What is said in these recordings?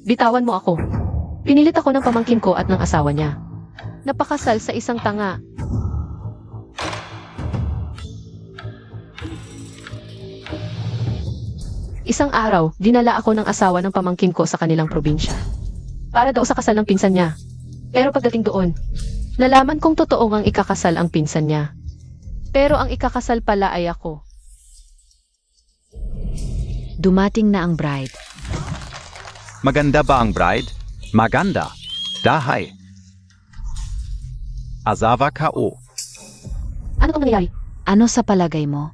Bitawan mo ako. Pinilit ako ng pamangkin ko at ng asawa niya. Napakasal sa isang tanga. Isang araw, dinala ako ng asawa ng pamangkin ko sa kanilang probinsya. Para daw sa kasal ng pinsan niya. Pero pagdating doon, nalaman kong totoo ang ikakasal ang pinsan niya. Pero ang ikakasal pala ay ako. Dumating na ang bride. Maganda ba ang bride? Maganda. Dahay. Azawa ka o. Ano ang nangyayari? Ano sa palagay mo?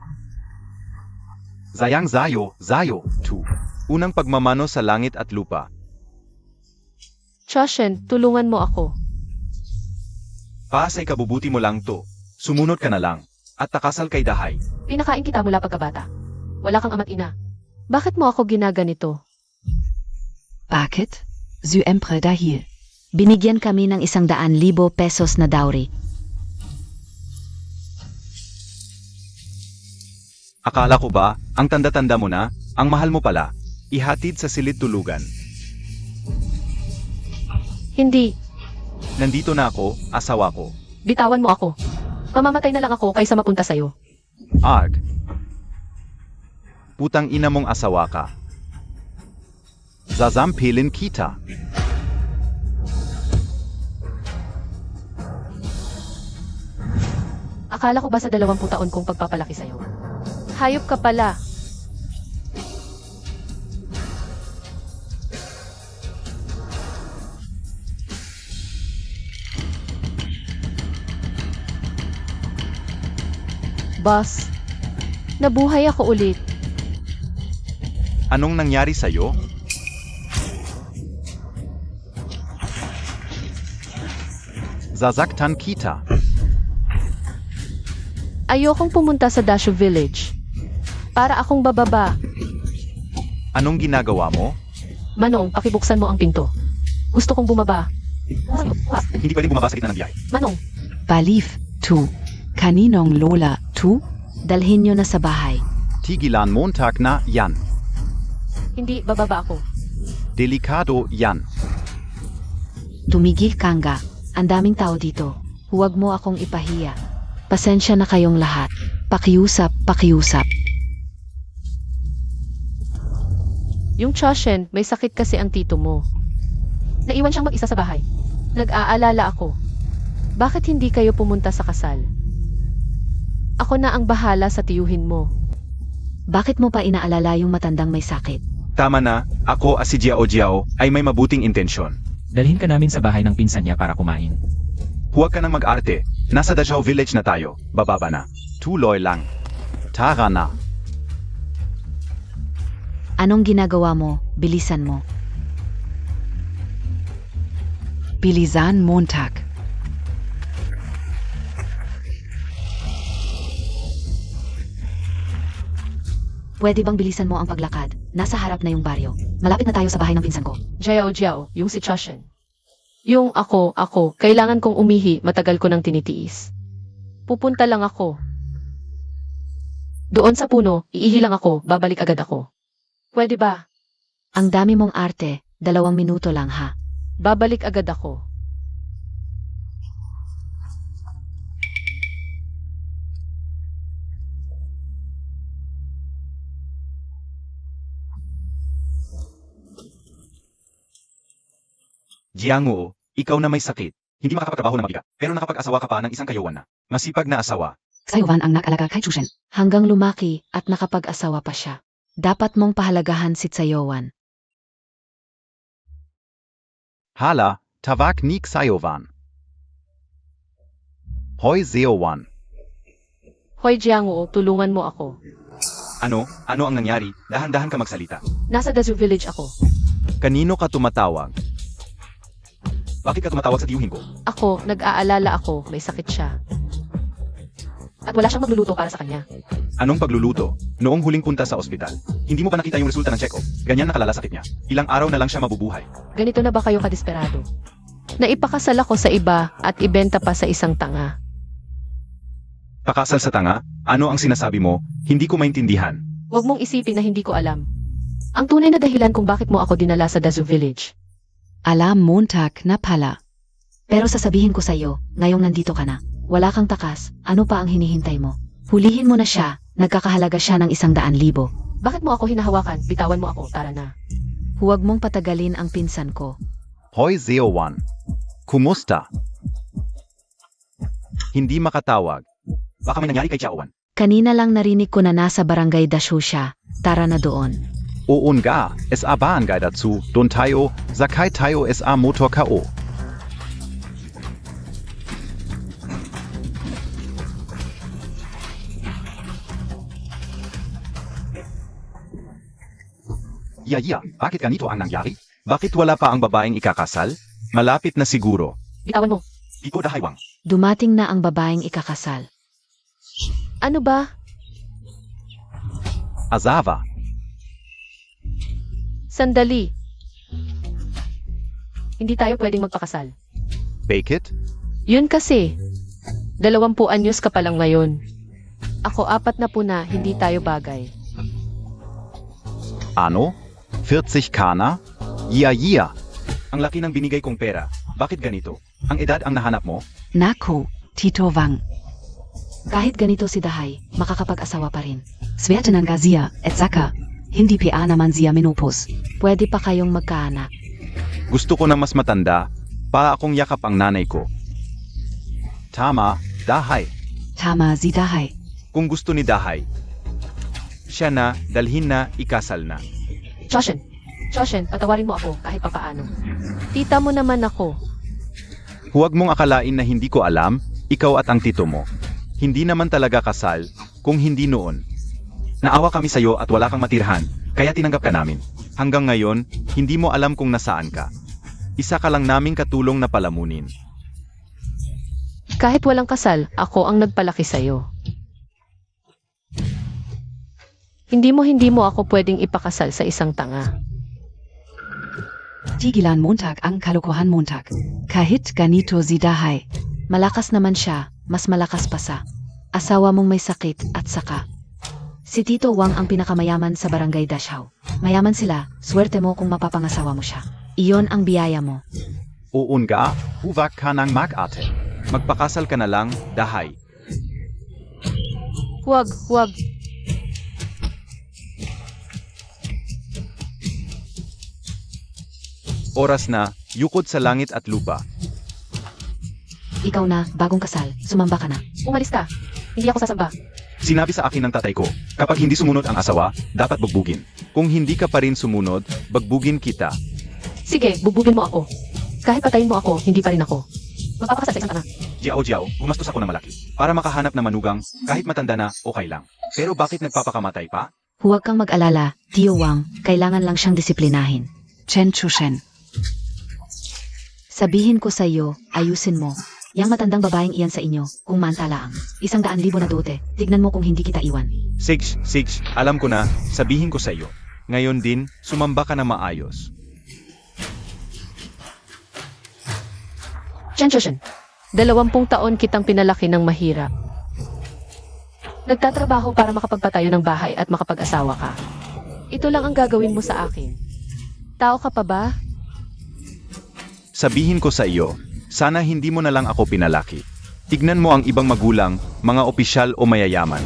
Zayang zayo, tu. Unang pagmamano sa langit at lupa. Choshen, tulungan mo ako. Paasay kabubuti mo lang to. Sumunod ka na lang. At takasal kay Dahay. Pinakain kita mula pagkabata. Wala kang ama't ina. Bakit mo ako ginaganito? Bakit? Syempre dahil. Binigyan kami ng 100,000 pesos na dowry. Akala ko ba, ang tanda-tanda mo na, ang mahal mo pala, ihatid sa silid tulugan. Hindi. Nandito na ako, asawa ko. Bitawan mo ako. Mamamatay na lang ako kaysa mapunta sa'yo. Arg. Putang ina mong asawa ka. Zazampilin kita. Akala ko ba sa 20 taon kong pagpapalaki sa'yo? Hayop ka pala. Boss, nabuhay ako ulit. Anong nangyari sa'yo? Zazaktan kita. Ayokong pumunta sa Dashu Village. Para akong bababa. Anong ginagawa mo? Manong, pakibuksan mo ang pinto. Gusto kong bumaba. Hindi pwedeng bumaba sa gitna ng biyahe. Manong, Balif, tu. Kaninong lola, tu? Dalhin nyo na sa bahay. Tigilan montag na yan. hindi bababa ako. Delikado yan. Tumigil ka nga. Ang daming tao dito. Huwag mo akong ipahiya. Pasensya na kayong lahat. Pakiusap, pakiusap. Yung Choshen, may sakit kasi ang tito mo. Naiwan siyang mag-isa sa bahay. Nag-aalala ako. Bakit hindi kayo pumunta sa kasal? Ako na ang bahala sa tiyuhin mo. Bakit mo pa inaalala yung matandang may sakit? Tama na, ako si Jiao Jiao ay may mabuting intensyon. Dalhin ka namin sa bahay ng pinsan niya para kumain. Huwag ka nang mag-arte. Nasa Dachau Village na tayo. Bababa na. Tuloy lang. Tara na. Anong ginagawa mo? Bilisan mo. Bilisan Montag. Pwede bang bilisan mo ang paglakad? Nasa harap na yung baryo. Malapit na tayo sa bahay ng pinsan ko. Jiao Jiao, yung si Choshen. Yung ako, kailangan kong umihi, matagal ko nang tinitiis. Pupunta lang ako. Doon sa puno, iihi lang ako, babalik agad ako. Pwede ba? Ang dami mong arte. 2 minuto lang ha. Babalik agad ako. Jianguo, ikaw na may sakit. Hindi makakapagtrabaho na mabigat, pero nakapag-asawa ka pa ng isang kayawan na. Masipag na asawa. Sayovan ang nag-alaga kay Chushen. Hanggang lumaki at nakapag-asawa pa siya. Dapat mong pahalagahan si Tsayowan. Hala, tawag nik sayovan. Hoy Zeowan. Hoy Jianguo, tulungan mo ako. Ano? Ano ang nangyari? Dahan-dahan ka magsalita. Nasa Dazu Village ako. Kanino ka tumatawag? Bakit ka tumatawag sa tiyuhin ko? Ako, nag-aalala ako, may sakit siya. At wala siyang magluluto para sa kanya. Anong pagluluto? Noong huling punta sa ospital, hindi mo pa nakita yung resulta ng check-up. Ganyan na kalala sakit niya. Ilang araw na lang siya mabubuhay. Ganito na ba kayo kadesperado? Naipakasal ako sa iba at ibenta pa sa isang tanga. Pakasal sa tanga? Ano ang sinasabi mo? Hindi ko maintindihan. Huwag mong isipin na hindi ko alam. Ang tunay na dahilan kung bakit mo ako dinala sa Dazu Village. Alam Montag na pala. Pero sasabihin ko sa'yo, ngayong nandito ka na. Wala kang takas, ano pa ang hinihintay mo? Hulihin mo na siya, nagkakahalaga siya ng 100,000. Bakit mo ako hinahawakan? Bitawan mo ako, tara na. Huwag mong patagalin ang pinsan ko. Hoy Zeowan. Kumusta? Hindi makatawag. Baka may nangyari kay Chaowan. Kanina lang narinig ko na nasa barangay Dashu siya. Tara na doon. Oo nga, SA Barangay dazu, Don tayo, Sakai tayo SA Motor KO. Yaya, bakit ganito ang nangyari? Bakit wala pa ang babaeng ikakasal? Malapit na siguro. Bitawan mo. Iko dahaywang. Dumating na ang babaeng ikakasal. Ano ba? Azawa. Sandali. Hindi tayo pwedeng magpakasal. Bakit? Yun kasi. 20 anyos ka pa lang ngayon. Ako 40 na, hindi tayo bagay. Ano? 40 kana? Yeah. Ang laki ng binigay kong pera. Bakit ganito? Ang edad ang nahanap mo? Nako, Tito Wang. Kahit ganito si Dahay, makakapag-asawa pa rin. Swerte ng Gazia, et Saka. Hindi pa naman siya menopause. Pwede pa kayong magkaanak. Gusto ko na mas matanda, para akong yakap ang nanay ko. Tama, Dahay. Tama si Dahay. Kung gusto ni Dahay, siya na, dalhin na, ikasal na. Choshen, patawarin mo ako kahit papaano. Tita mo naman ako. Huwag mong akalain na hindi ko alam, ikaw at ang tito mo. Hindi naman talaga kasal, kung hindi noon. Naawa kami sa'yo at wala kang matirhan, kaya tinanggap ka namin. Hanggang ngayon, hindi mo alam kung nasaan ka. Isa ka lang naming katulong na palamunin. Kahit walang kasal, ako ang nagpalaki sa'yo. Hindi mo ako pwedeng ipakasal sa isang tanga. Tigilan Montag ang kalokohan Montag. Kahit ganito si Dahay. Malakas naman siya, mas malakas pa sa asawa mong may sakit at saka. Si Tito Wang ang pinakamayaman sa barangay Dashaw. Mayaman sila, swerte mo kung mapapangasawa mo siya. Iyon ang biyaya mo. Oo nga, huwag ka nang mag-ate. Magpakasal ka na lang, Dahay. Huwag. Oras na, yukod sa langit at lupa. Ikaw na, bagong kasal, sumamba ka na. Umalis ka. Hindi ako sasamba. Sinabi sa akin ng tatay ko, kapag hindi sumunod ang asawa, dapat bugbugin. Kung hindi ka pa rin sumunod, bagbugin kita. Sige, bubugin mo ako. Kahit patayin mo ako, hindi pa rin ako. Magpapakasal sa isang tanga. Jiao, gumastos ako ng malaki. Para makahanap ng manugang, kahit matanda na, okay lang. Pero bakit nagpapakamatay pa? Huwag kang mag-alala, Tio Wang, kailangan lang siyang disiplinahin. Chen Chushen. Sabihin ko sa iyo, ayusin mo. Yang matandang babaeng iyan sa inyo, kung mantalaang. 100,000 na dote, tignan mo kung hindi kita iwan. Sigs, alam ko na, sabihin ko sa iyo. Ngayon din, sumamba ka na maayos. Choshen, 20 taon kitang pinalaki ng mahirap. Nagtatrabaho para makapagpatayo ng bahay at makapag-asawa ka. Ito lang ang gagawin mo sa akin. Tao ka pa ba? Sabihin ko sa iyo, sana hindi mo na lang ako pinalaki. Tignan mo ang ibang magulang, mga opisyal o mayayaman.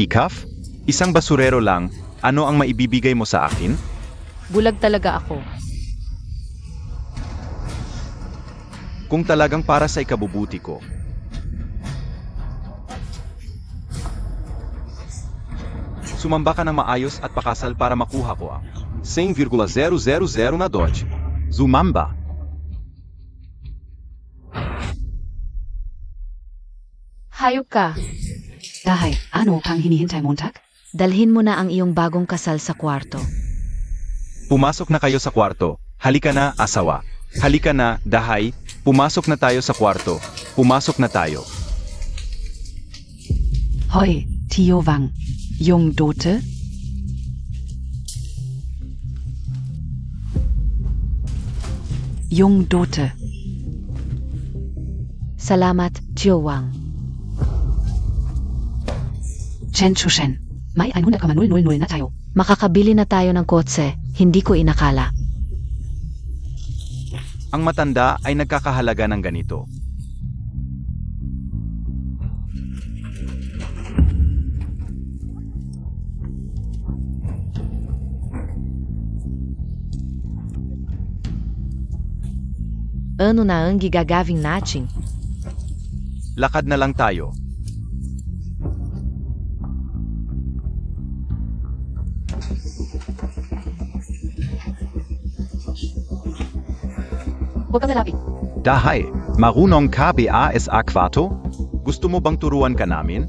Ikaf? Isang basurero lang, ano ang maibibigay mo sa akin? Bulag talaga ako. Kung talagang para sa ikabubuti ko. Sumamba ka ng maayos at pakasal para makuha ko ang 100,000 na dote. Zumamba. Hayop ka. Dahay, ano pang hinihintay Montag? Dalhin mo na ang iyong bagong kasal sa kwarto. Pumasok na kayo sa kwarto. Halika na, asawa. Halika na, Dahay. Pumasok na tayo sa kwarto. Pumasok na tayo. Hoi, Tio Wang. Jung Dote? Jung Dote. Salamat, Tio Wang. Chen Chushen. May 100,000 na tayo. Makakabili na tayo ng kotse, hindi ko inakala. Ang matanda ay nagkakahalaga ng ganito. Ano na ang gigagawin natin? Lakad na lang tayo. Huwag kang lalapit. Dahay, marunong ka ba sa kwarto? Gusto mo bang turuan ka namin?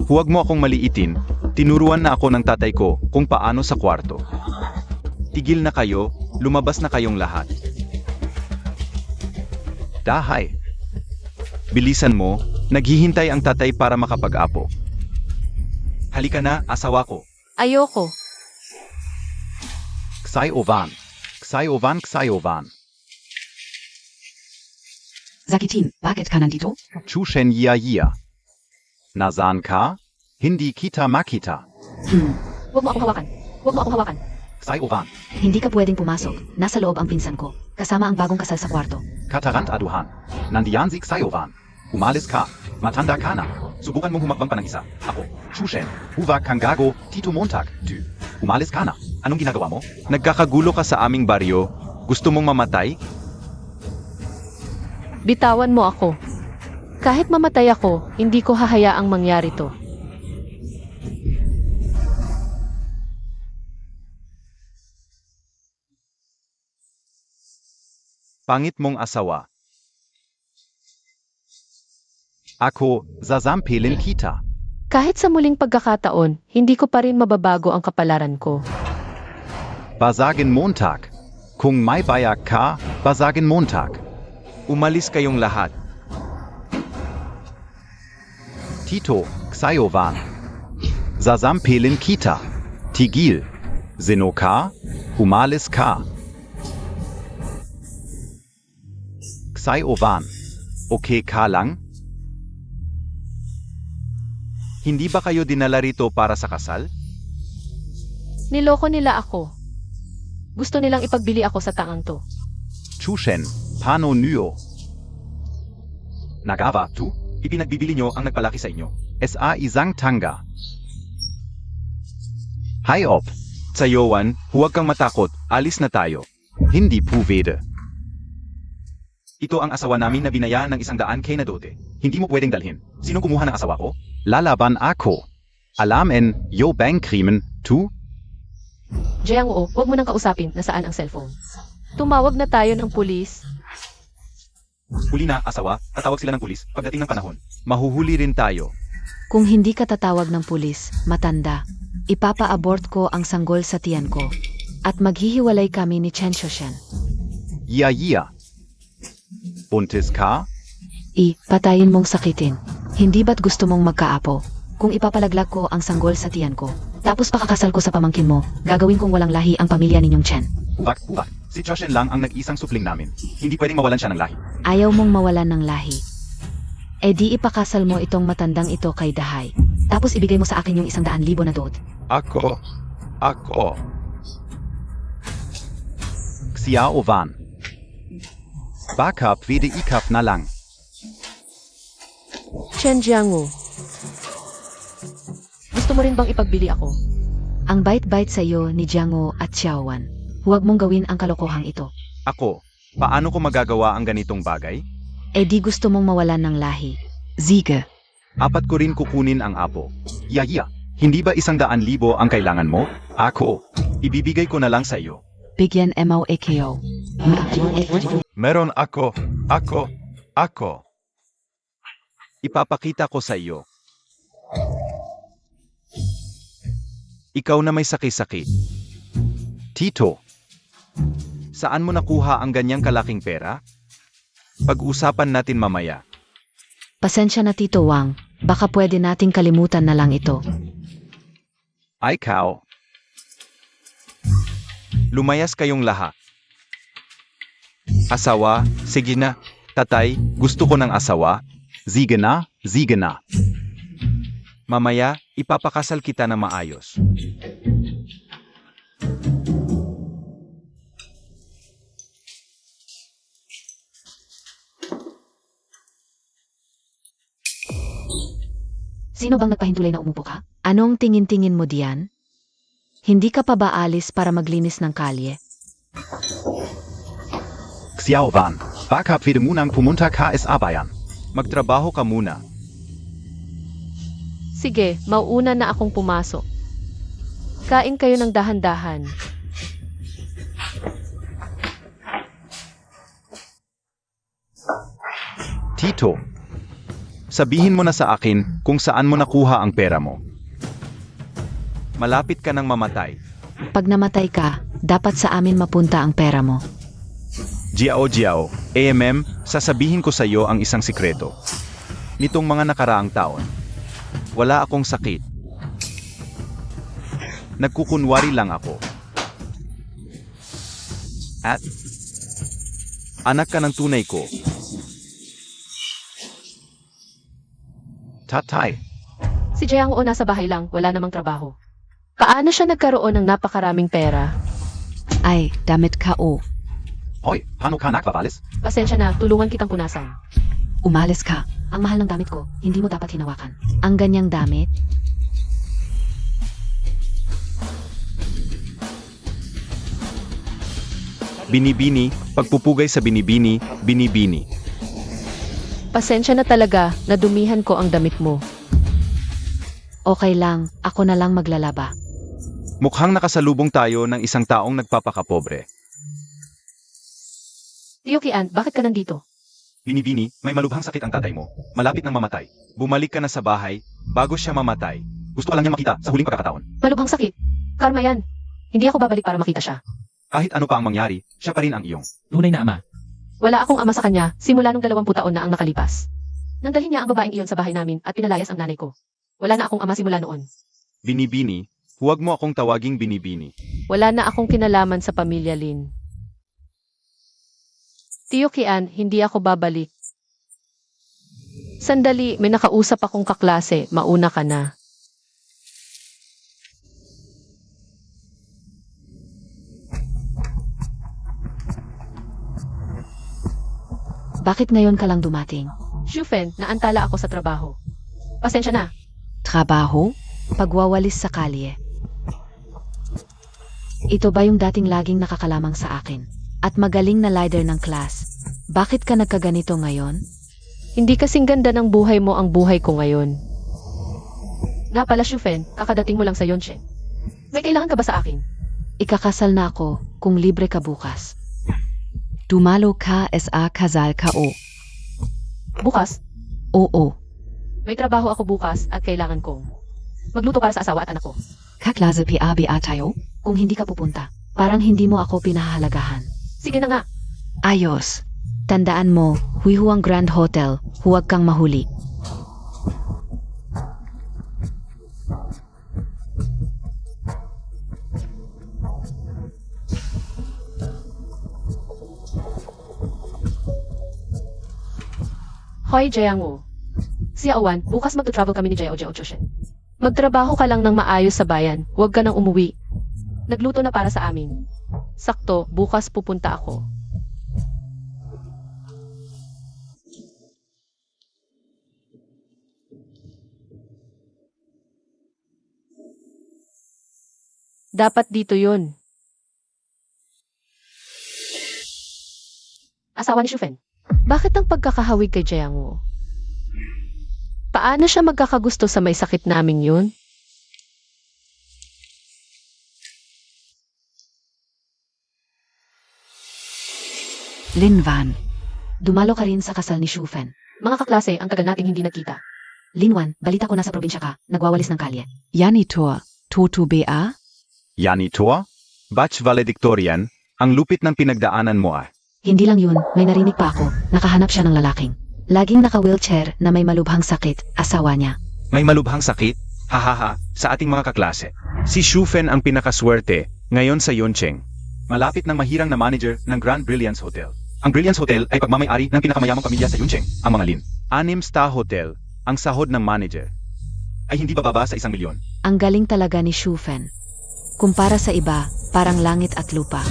Huwag mo akong maliitin. Tinuruan na ako ng tatay ko kung paano sa kwarto. Tigil na kayo, lumabas na kayong lahat. Dahay. Bilisan mo, naghihintay ang tatay para makapag-apo. Halika na, asawa ko. Ayoko. Ksayovan. Ksayovan, Ksayovan. Sakitin, bakit ka nandito? Chushen yia. Nasaan ka? Hindi kita makita. Huwag mo akong hawakan. Huwag mo akong hawakan. Ksayovan. Hindi ka pwedeng pumasok. Nasa loob ang pinsan ko. Kasama ang bagong kasal sa kwarto. Katarant aduhan. Nandiyan si Ksayovan. Umalis ka. Matanda ka na. Subukan mong humakbang pa ng isa. Ako, Chushen, Huwag kang gago, Tito Montag, du. Umalis ka na. Anong ginagawa mo? Nagkakagulo ka sa aming baryo. Gusto mong mamatay? Bitawan mo ako. Kahit mamatay ako, hindi ko hahayaang mangyari to. Pangit mong asawa. Ako, zazampilin kita. Kahit sa muling pagkakataon, hindi ko pa rin mababago ang kapalaran ko. Basagin Montag. Kung may bayak ka, basagin Montag. Umalis kayong lahat. Tito, Ksayovan. Zazampilin kita. Tigil. Sino ka? Umalis ka. Ksayovan. Okay ka lang? Hindi ba kayo dinala rito para sa kasal? Niloko nila ako. Gusto nilang ipagbili ako sa taang to. Chushen, Pano Nuo. Nagawa, tu? Ipinagbibili nyo ang nagpalaki sa inyo. Sa isang tanga. Hayop. Sayowan, huwag kang matakot, alis na tayo. Hindi pwede. Ito ang asawa namin na binayaan ng 100K na dote. Hindi mo pwedeng dalhin. Sino kumuha ng asawa ko? Lalaban ako. Alamin, yo bang krimen, tu? Jiang Oo, huwag mo nang kausapin nasaan ang cellphone. Tumawag na tayo ng pulis. Huli na, asawa, tatawag sila ng pulis pagdating ng panahon. Mahuhuli rin tayo. Kung hindi ka tatawag ng pulis, matanda, ipapa-abort ko ang sanggol sa tiyan ko. At maghihiwalay kami ni Chen Shoshan. Yeah. Buntis ka? Patayin mong sakitin. Hindi ba't gusto mong magkaapo? Kung ipapalaglag ko ang sanggol sa tiyan ko, tapos pakakasal ko sa pamangkin mo, gagawin kong walang lahi ang pamilya ninyong Chen. Bak. Si Choshen lang ang nag-isang supling namin. Hindi pwedeng mawalan siya ng lahi. Ayaw mong mawalan ng lahi. E di ipakasal mo itong matandang ito kay Dahay. Tapos ibigay mo sa akin yung 100,000 na doot. Ako. Xiaovan. Baka pwede ikap na lang. Chen Jiangwu. Gusto mo rin bang ipagbili ako? Ang bait-bait sa iyo ni Jiangwo at Xiaowan. Huwag mong gawin ang kalokohang ito. Ako, paano ko magagawa ang ganitong bagay? E di gusto mong mawalan ng lahi. Siege. Apat ko rin kukunin ang apo. Yeah. Hindi ba 100,000 ang kailangan mo? Ako. Ibibigay ko na lang sa iyo. Bigyan mo AKO. Meron ako. Ipapakita ko sa iyo. Ikaw na may sakit-sakit. Tito, saan mo nakuha ang ganyang kalaking pera? Pag-usapan natin mamaya. Pasensya na Tito Wang. Baka pwede nating kalimutan na lang ito. Ay kao. Lumayas kayong lahat. Asawa, sige na. Tatay, gusto ko ng asawa. Sige na. Mamaya, ipapakasal kita na maayos. Sino bang nagpahintulay na umupo ka? Anong tingin-tingin mo diyan? Hindi ka pa ba alis para maglinis ng kalye? Xiao Van, baka pwede munang pumunta ka sa bayan. Magtrabaho ka muna. Sige, mauuna na akong pumasok. Kain kayo ng dahan-dahan. Tito, sabihin mo na sa akin kung saan mo nakuha ang pera mo. Malapit ka nang mamatay. Pag namatay ka, dapat sa amin mapunta ang pera mo. Jiao, AMM, sasabihin ko sa iyo ang isang sikreto. Nitong mga nakaraang taon, wala akong sakit. Nagkukunwari lang ako. At anak ka ng tunay ko. Tatay, Si Jiang O nasa bahay lang, wala namang trabaho. Paano siya nagkaroon ng napakaraming pera? Ay, damit ka o. hoy, paano ka nagpapalis? Pasensya na, tulungan kitang punasan. Umalis ka. Ang mahal ng damit ko, hindi mo dapat hinawakan. Ang ganyang damit? Binibini, pagpupugay sa binibini, binibini. Pasensya na talaga, nadumihan ko ang damit mo. Okay lang, ako na lang maglalaba. Mukhang nakasalubong tayo ng isang taong nagpapakapobre. Tio Kian, bakit ka nandito? Binibini, may malubhang sakit ang tatay mo. Malapit nang mamatay. Bumalik ka na sa bahay, bago siya mamatay. Gusto ka lang niya makita sa huling pagkakataon. Malubhang sakit. Karma yan. Hindi ako babalik para makita siya. Kahit ano pa ang mangyari, siya pa rin ang iyong. Tunay na ama. Wala akong ama sa kanya, simula nung 20 taon na ang nakalipas. Nangdalhin niya ang babaeng iyon sa bahay namin at pinalayas ang nanay ko. Wala na akong ama simula noon. Binibini, huwag mo akong tawaging binibini. Wala na akong kinalaman sa pamilya Lin. Tio Kian, hindi ako babalik. Sandali, may nakausap akong kaklase, mauna ka na. Bakit ngayon ka lang dumating? Shufen, naantala ako sa trabaho. Pasensya na. Trabaho? Pagwawalis sa kalye. Ito ba yung dating laging nakakalamang sa akin? At magaling na leader ng class. Bakit ka nagkaganito ngayon? Hindi kasing ganda ng buhay mo ang buhay ko ngayon. Nga pala Shufen, kakadating mo lang sa Yonshen. May kailangan ka ba sa akin? Ikakasal na ako kung libre ka bukas. Dumalo ka sa kasal ka o. Bukas, Oo. may trabaho ako bukas at kailangan kong magluto para sa asawa at anak ko. Kaklase PABA tayo? Kung hindi ka pupunta, parang hindi mo ako pinahahalagahan. Sige na nga. Ayos. Tandaan mo, Huihuang Grand Hotel, huwag kang mahuli. Hoy, Jiangwo. Si Awan, bukas magta-travel kami ni Jiao Choshen. Magtrabaho ka lang ng maayos sa bayan, huwag ka nang umuwi. Nagluto na para sa amin. Sakto, bukas pupunta ako. Dapat dito yun. Asawa ni Shufen. Bakit ang pagkakahawig kay Jiangwo? Paano siya magkakagusto sa may sakit naming yun? Linwan. Dumalo ka rin sa kasal ni Shufen. Mga kaklase, ang tagal nating hindi nagkita. Linwan, balita ko nasa probinsya ka, nagwawalis ng kalye. Janitor. Toto BA? Janitor? Batch valedictorian, ang lupit ng pinagdaanan mo ah. Hindi lang yun, may narinig pa ako, nakahanap siya ng lalaking. Laging naka-wheelchair na may malubhang sakit, asawa niya. May malubhang sakit? Hahaha, sa ating mga kaklase. Si Shufen ang pinakaswerte, ngayon sa Yoncheng. Malapit ng mahirang na manager ng Grand Brilliance Hotel. Ang Brilliance Hotel ay pagmamayari ng pinakamayamang pamilya sa Yoncheng, ang mga Lin. 6-star hotel, ang sahod ng manager ay hindi bababa sa 1 milyon. Ang galing talaga ni Shufen. Kumpara sa iba, parang langit at lupa.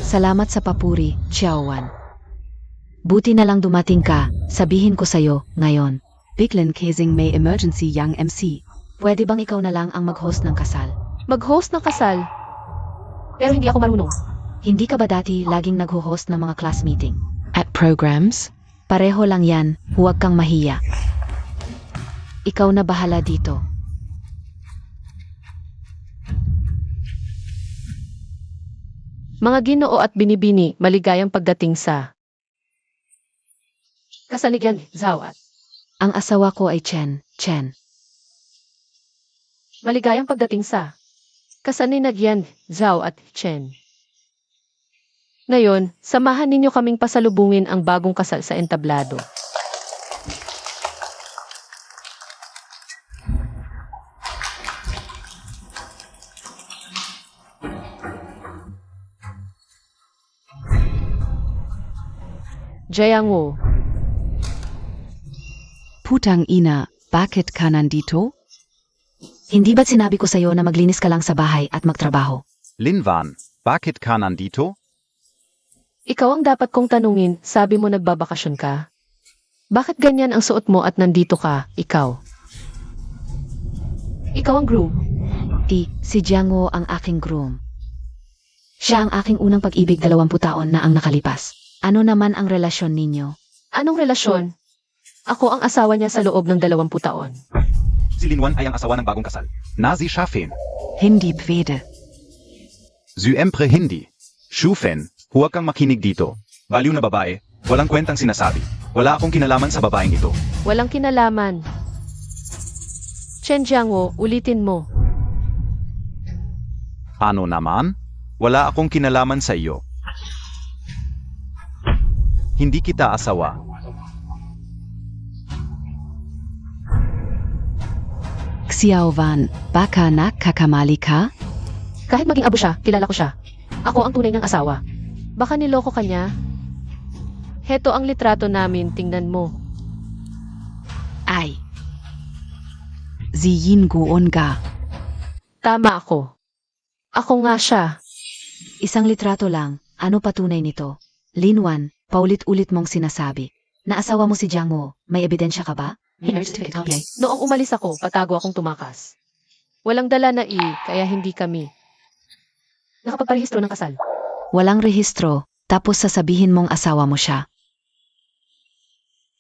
Salamat sa papuri, Xiaowan. Buti na lang dumating ka, sabihin ko sa'yo, ngayon. Biglan Kasing May Emergency Young MC. Pwede bang ikaw na lang ang mag-host ng kasal? Mag-host ng kasal. Pero hindi ako marunong. Hindi ka ba dati laging nag-host ng mga class meeting? At programs? Pareho lang yan, huwag kang mahiya. Ikaw na bahala dito. Mga Ginoo at binibini, maligayang pagdating sa kasaligyan, Zawat. Ang asawa ko ay Chen. Maligayang pagdating sa kasaninagyan, Zhao at Chen. Ngayon, samahan ninyo kaming pasalubungin ang bagong kasal sa entablado. Jiangwo, Putang ina, bakit ka nandito? Hindi ba't sinabi ko sa'yo na maglinis ka lang sa bahay at magtrabaho? Linwan, bakit ka nandito? ikaw ang dapat kong tanungin, sabi mo nagbabakasyon ka? Bakit ganyan ang suot mo at nandito ka, ikaw? Ikaw ang groom. Si Jiangwo ang aking groom. Siya ang aking unang pag-ibig 20 taon na ang nakalipas. Ano naman ang relasyon ninyo? Anong relasyon? Ako ang asawa niya sa loob ng 20 taon. Si Linwan ay ang asawa ng bagong kasal. Nazi Shafin. Hindi pwede. Syempre hindi. Shufen, huwag kang makinig dito. Baliw na babae, walang kwentang sinasabi. Wala akong kinalaman sa babaeng ito. Walang kinalaman. Chen Jiangwo, ulitin mo. Ano naman? Wala akong kinalaman sa iyo. Hindi kita asawa. Xiaowan, baka nakakamali ka? Kahit maging abo siya, kilala ko siya. Ako ang tunay niyang asawa. Baka niloko ka niya? Heto ang litrato namin, tingnan mo. Ay. Ziyin guon ka. Tama ako. Ako nga siya. Isang litrato lang, ano patunay nito? Linwan, paulit-ulit mong sinasabi. Naasawa mo si Jiangwo, may ebidensya ka ba? Noong umalis ako, patago akong tumakas. Walang dala na kaya hindi kami nakapagparehistro ng kasal. Walang rehistro, tapos sasabihin mong asawa mo siya.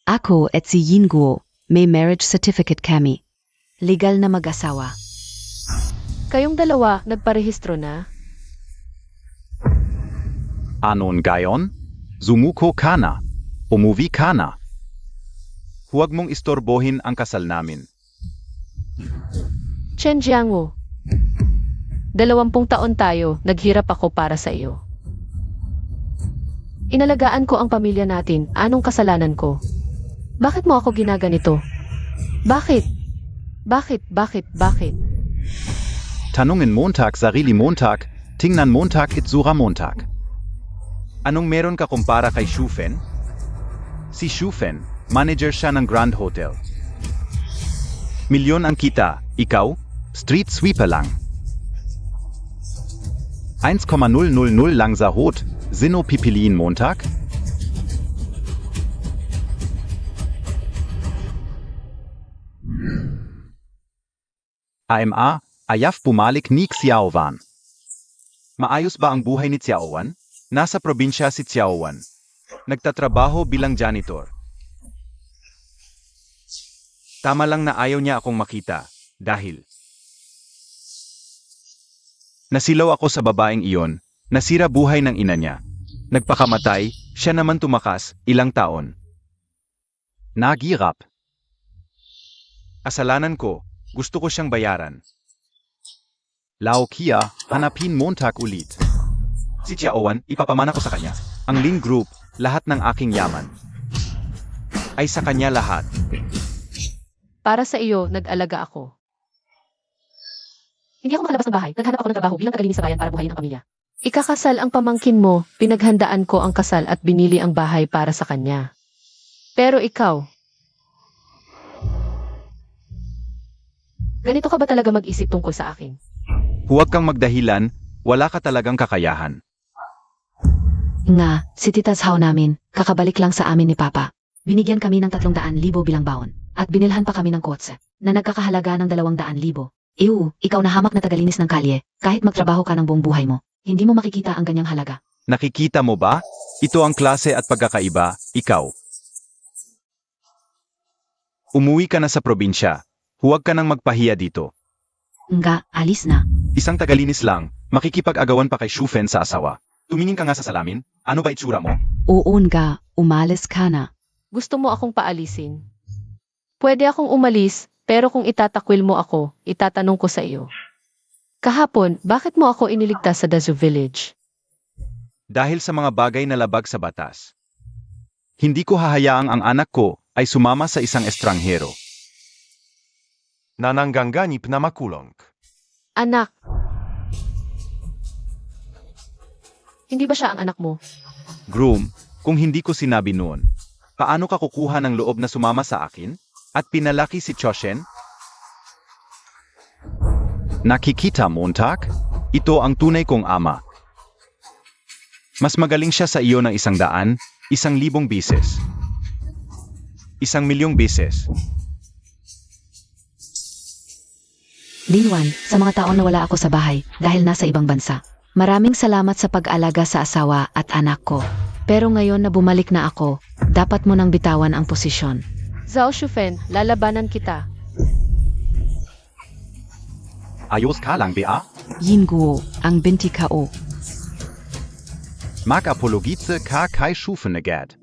Ako at si Yinguo, may marriage certificate kami. Legal na mag-asawa. Kayong dalawa, nagparehistro na? Anon gayon? Zumuko ka na. Umuwi ka na. Huwag mong istorbohin ang kasal namin. Chen Jiangwo, 20 taon tayo, naghirap ako para sa iyo. Inalagaan ko ang pamilya natin, anong kasalanan ko? Bakit mo ako ginaganito? Bakit? Bakit? Tanungin Montag sarili Montag, tingnan Montag itsura Montag. Anong meron ka kumpara kay Shufen? Si Shufen, manager siya ng Grand Hotel. Milyon ang kita, ikaw, street sweeper lang. 1,000 lang sa hot, sino pipiliin Montag? AMA, ayaf bumalik ni Xiaowan. Maayos ba ang buhay ni Xiaowan? Nasa probinsya si Xiaowan. Nagtatrabaho bilang janitor. Tama lang na ayaw niya akong makita, dahil nasilaw ako sa babaeng iyon, nasira buhay ng ina niya. Nagpakamatay, siya naman tumakas, ilang taon. Nagirap. Kasalanan ko, gusto ko siyang bayaran. Laokia, hanapin Montag ulit. Si Xiaowan, ipapamana ko sa kanya. Ang Lin Group, lahat ng aking yaman. Ay sa kanya lahat. Para sa iyo, nag-alaga ako. Hindi ako makalabas ng bahay, naghanap ako ng trabaho bilang tagalinis sa bayan para buhayin ang pamilya. Ikakasal ang pamangkin mo, pinaghandaan ko ang kasal at binili ang bahay para sa kanya. Pero ikaw, ganito ka ba talaga mag-isip tungkol sa akin? Huwag kang magdahilan, wala ka talagang kakayahan. Nga, si Tita Zhao namin, kakabalik lang sa amin ni Papa. Binigyan kami ng 300,000 bilang baon. At binilhan pa kami ng kotse na nagkakahalaga ng 200,000. Ikaw na hamak na tagalinis ng kalye, kahit magtrabaho ka ng buong buhay mo, hindi mo makikita ang ganyang halaga. Nakikita mo ba? Ito ang klase at pagkakaiba, ikaw. Umuwi ka na sa probinsya. Huwag ka nang magpahiya dito. Nga, alis na. Isang tagalinis lang, makikipag-agawan pa kay Shufen sa asawa. Tumingin ka nga sa salamin, ano ba itsura mo? Oo nga, umalis ka na. Gusto mo akong paalisin? Pwede akong umalis, pero kung itatakwil mo ako, itatanong ko sa iyo. Kahapon, bakit mo ako iniligtas sa Dazu Village? Dahil sa mga bagay na labag sa batas. Hindi ko hahayaang ang anak ko ay sumama sa isang estranghero. Nanangganganib na makulong. Anak! Hindi ba siya ang anak mo? Groom, kung hindi ko sinabi noon, paano ka kukuha ng loob na sumama sa akin? At pinalaki si Choshen? Nakikita mo, Montag? Ito ang tunay kong ama. Mas magaling siya sa iyo ng 100, 1,000 beses. 1,000,000 beses. Linwan, sa mga taon na wala ako sa bahay dahil nasa ibang bansa. Maraming salamat sa pag-alaga sa asawa at anak ko. Pero ngayon na bumalik na ako, dapat mo nang bitawan ang posisyon. Zhao Shufen, lalabanan kita. Ayos ka lang, Bea? Yinguo, ang binti ko. Mag-apologitze ka kay Shufen agad.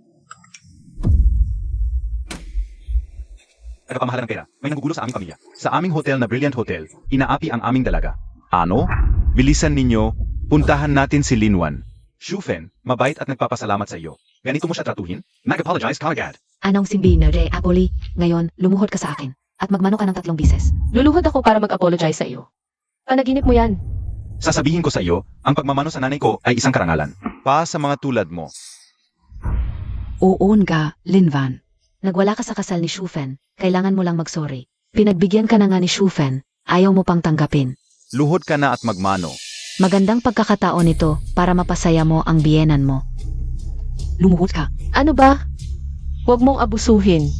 Nagpapamahala ng pera. May nagugulo sa aming pamilya. Sa aming hotel na Brilliant Hotel, inaapi ang aming dalaga. Ano? Bilisan ninyo, puntahan natin si Linwan. Shufen, mabait at nagpapasalamat sa iyo. Ganito mo siya tratuhin? Nag-apologize ka agad. Anong simbi na re, Apoli? Ngayon, lumuhod ka sa akin. At magmano ka ng 3 bises. Luluhod ako para mag-apologize sa iyo. Panaginip mo yan. Sasabihin ko sa iyo, ang pagmamano sa nanay ko ay isang karangalan. Pa sa mga tulad mo. Oo nga, Linwan. Nagwala ka sa kasal ni Shufen, kailangan mo lang mag-sorry. Pinagbigyan ka na nga ni Shufen, ayaw mo pang tanggapin. Luhod ka na at magmano. Magandang pagkakataon ito para mapasaya mo ang biyenan mo. Lumuhod ka. Ano ba? Huwag mong abusuhin.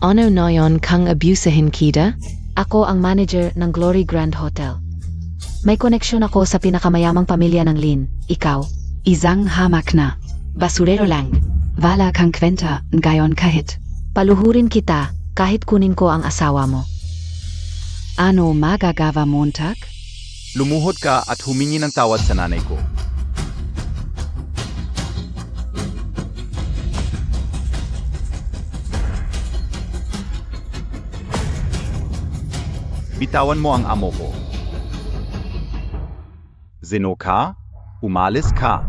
Ano na yon kang abusahin kida? Ako ang manager ng Glory Grand Hotel. May koneksyon ako sa pinakamayamang pamilya ng Lin. Ikaw? Isang hamak na. Basurero lang. Wala kang kwenta ngayon kahit. Paluhurin kita kahit kunin ko ang asawa mo. Ano magagawa Montag? Lumuhod ka at humingi ng tawad sa nanay ko. Bitawan mo ang amo ko. Zeno ka? Umalis ka.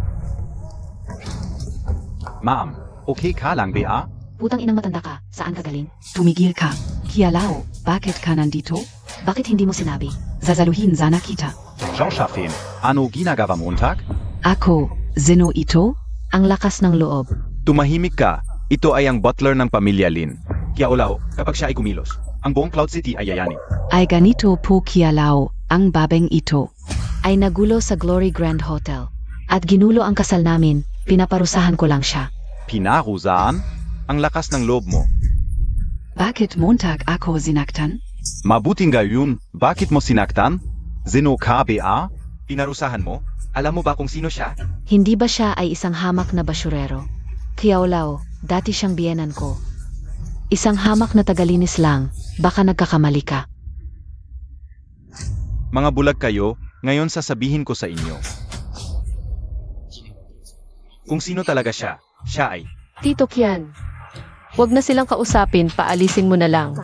Ma'am, okay ka lang, Bea? Putang inang matanda ka, saan ka galing? Tumigil ka. Kialao, bakit ka nandito? Bakit hindi mo sinabi? Zazaluhin sana kita. Joshafin, ano ginagawa mo, Montag? Ako, Zeno ito? Ang lakas ng loob. Tumahimik ka. Ito ay ang butler ng pamilya Lin. Kiaolao, kapag siya ay kumilos, ang buong Cloud City ay yayanig. Ay ganito po kialao, ang babeng ito. Ay nagulo sa Glory Grand Hotel. At ginulo ang kasal namin, pinaparusahan ko lang siya. Pinarusaan? Ang lakas ng loob mo. Bakit Montag ako sinaktan? Mabuting gayon, bakit mo sinaktan? Zeno ka, Bea? Pinarusahan mo? Alam mo ba kung sino siya? Hindi ba siya ay isang hamak na basurero? Kiaolao, dati siyang biyenan ko. Isang hamak na tagalinis lang, baka nagkakamali ka. Mga bulag kayo, ngayon sasabihin ko sa inyo. Kung sino talaga siya, siya ay... Tito Kian, huwag na silang kausapin, paalisin mo na lang.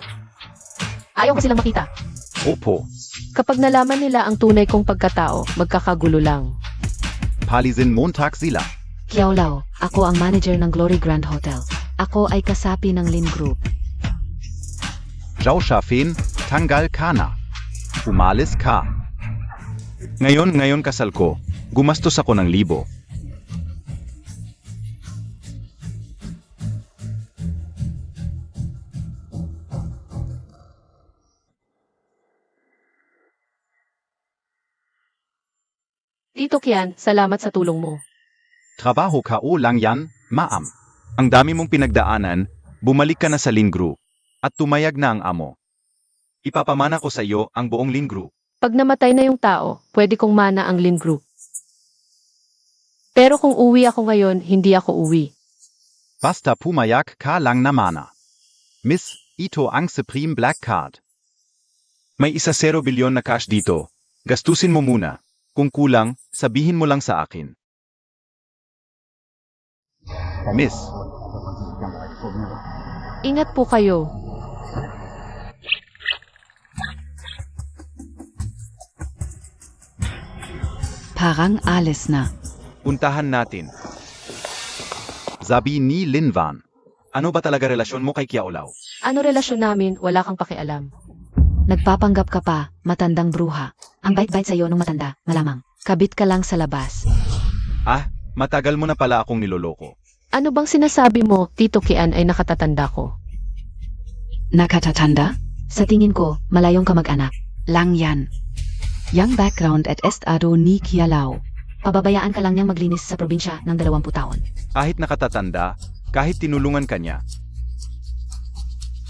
Ayaw ko silang makita. Opo, Kapag nalaman nila ang tunay kong pagkatao, magkakagulo lang. palizin Montag sila. Kiaolao, ako ang manager ng Glory Grand Hotel. Ako ay kasapi ng Lin Group. Joshafin, tanggal ka na. Umalis ka. Ngayon kasal ko, gumastos ako ng 1,000. Tito Kian, salamat sa tulong mo. Trabaho ka o lang yan, ma'am. Ang dami mong pinagdaanan, bumalik ka na sa Lin Group. At tumayag na ang amo. Ipapamana ko sa iyo ang buong Lin Group. Pag namatay na yung tao, pwede kong mana ang Lin Group. Pero kung uwi ako ngayon, hindi ako uwi. Basta pumayag ka lang na mana. Miss, ito ang Supreme Black Card. May 1 bilyon na cash dito. Gastusin mo muna. Kung kulang, sabihin mo lang sa akin. Miss, Ingat po kayo. Parang alis na. puntahan natin. Sabi ni Linvan. Ano ba talaga relasyon mo kay Kiaolaw? Ano relasyon namin, wala kang pakialam. Nagpapanggap ka pa, matandang bruha. Ang bait-bait sa'yo nung matanda, malamang. Kabit ka lang sa labas. Ah, matagal mo na pala akong niloloko. Ano bang sinasabi mo, Tito Kian ay nakatatanda ko? Nakatatanda? Sa tingin ko, malayong kamag-anak. Lang yan. Yang background at estado ni Kialaw. Pababayaan ka lang niyang maglinis sa probinsya ng 20 taon. Kahit nakatatanda, kahit tinulungan ka niya.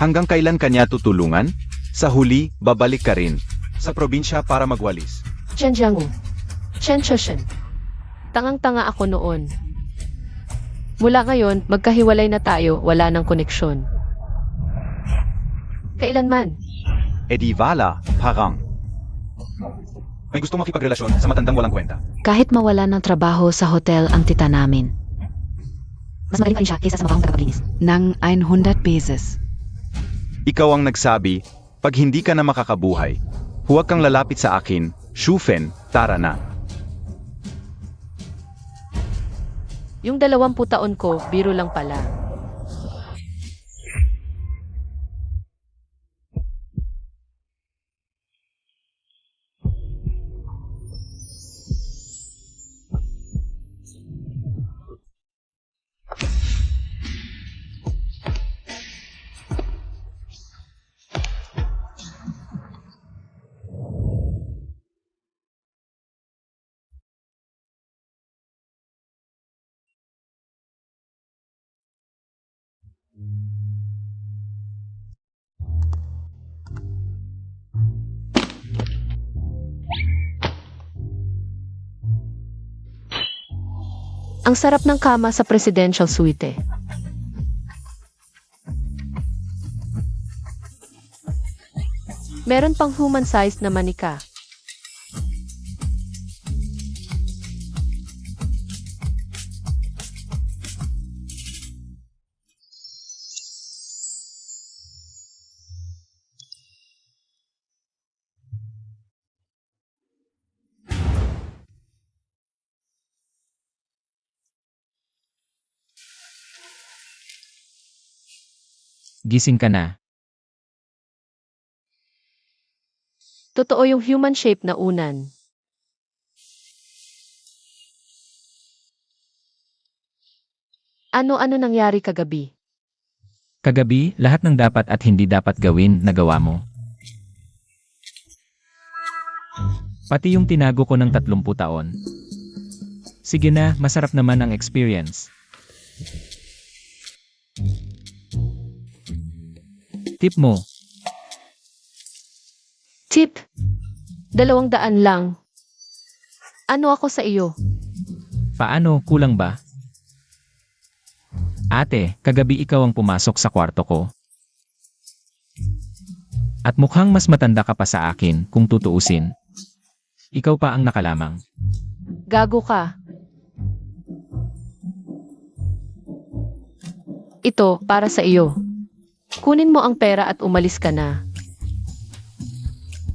Hanggang kailan ka niya tutulungan? Sa huli, babalik ka rin. Sa probinsya para magwalis. Chen Jiangu. Chen Shoshen. Tangang-tanga ako noon. Mula ngayon, magkahiwalay na tayo, wala nang koneksyon. Kailanman. Edi Vala, parang. May gusto makipagrelasyon sa matandang walang kwenta. Kahit mawala ng trabaho sa hotel ang tita namin. Mas magaling pa rin siya kaysa sa mabahong tagapaglinis. Nang 100 pesos. Ikaw ang nagsabi, pag hindi ka na makakabuhay, huwag kang lalapit sa akin, Shufen, tara na. Yung 20 taon ko, biro lang pala. Ang sarap ng kama sa presidential suite. Meron pang human-sized na manika. Gising ka na. Totoo yung human shape na unan. Ano-ano nangyari kagabi? Kagabi, lahat ng dapat at hindi dapat gawin, nagawa mo. Pati yung tinago ko ng 30 taon. Sige na, masarap naman ang experience. Tip mo. Tip. 200 lang. Ano ako sa iyo? Paano, kulang ba? Ate, kagabi ikaw ang pumasok sa kwarto ko. At mukhang mas matanda ka pa sa akin kung tutuusin. Ikaw pa ang nakalamang. Gago ka. Ito, para sa iyo. Kunin mo ang pera at umalis ka na.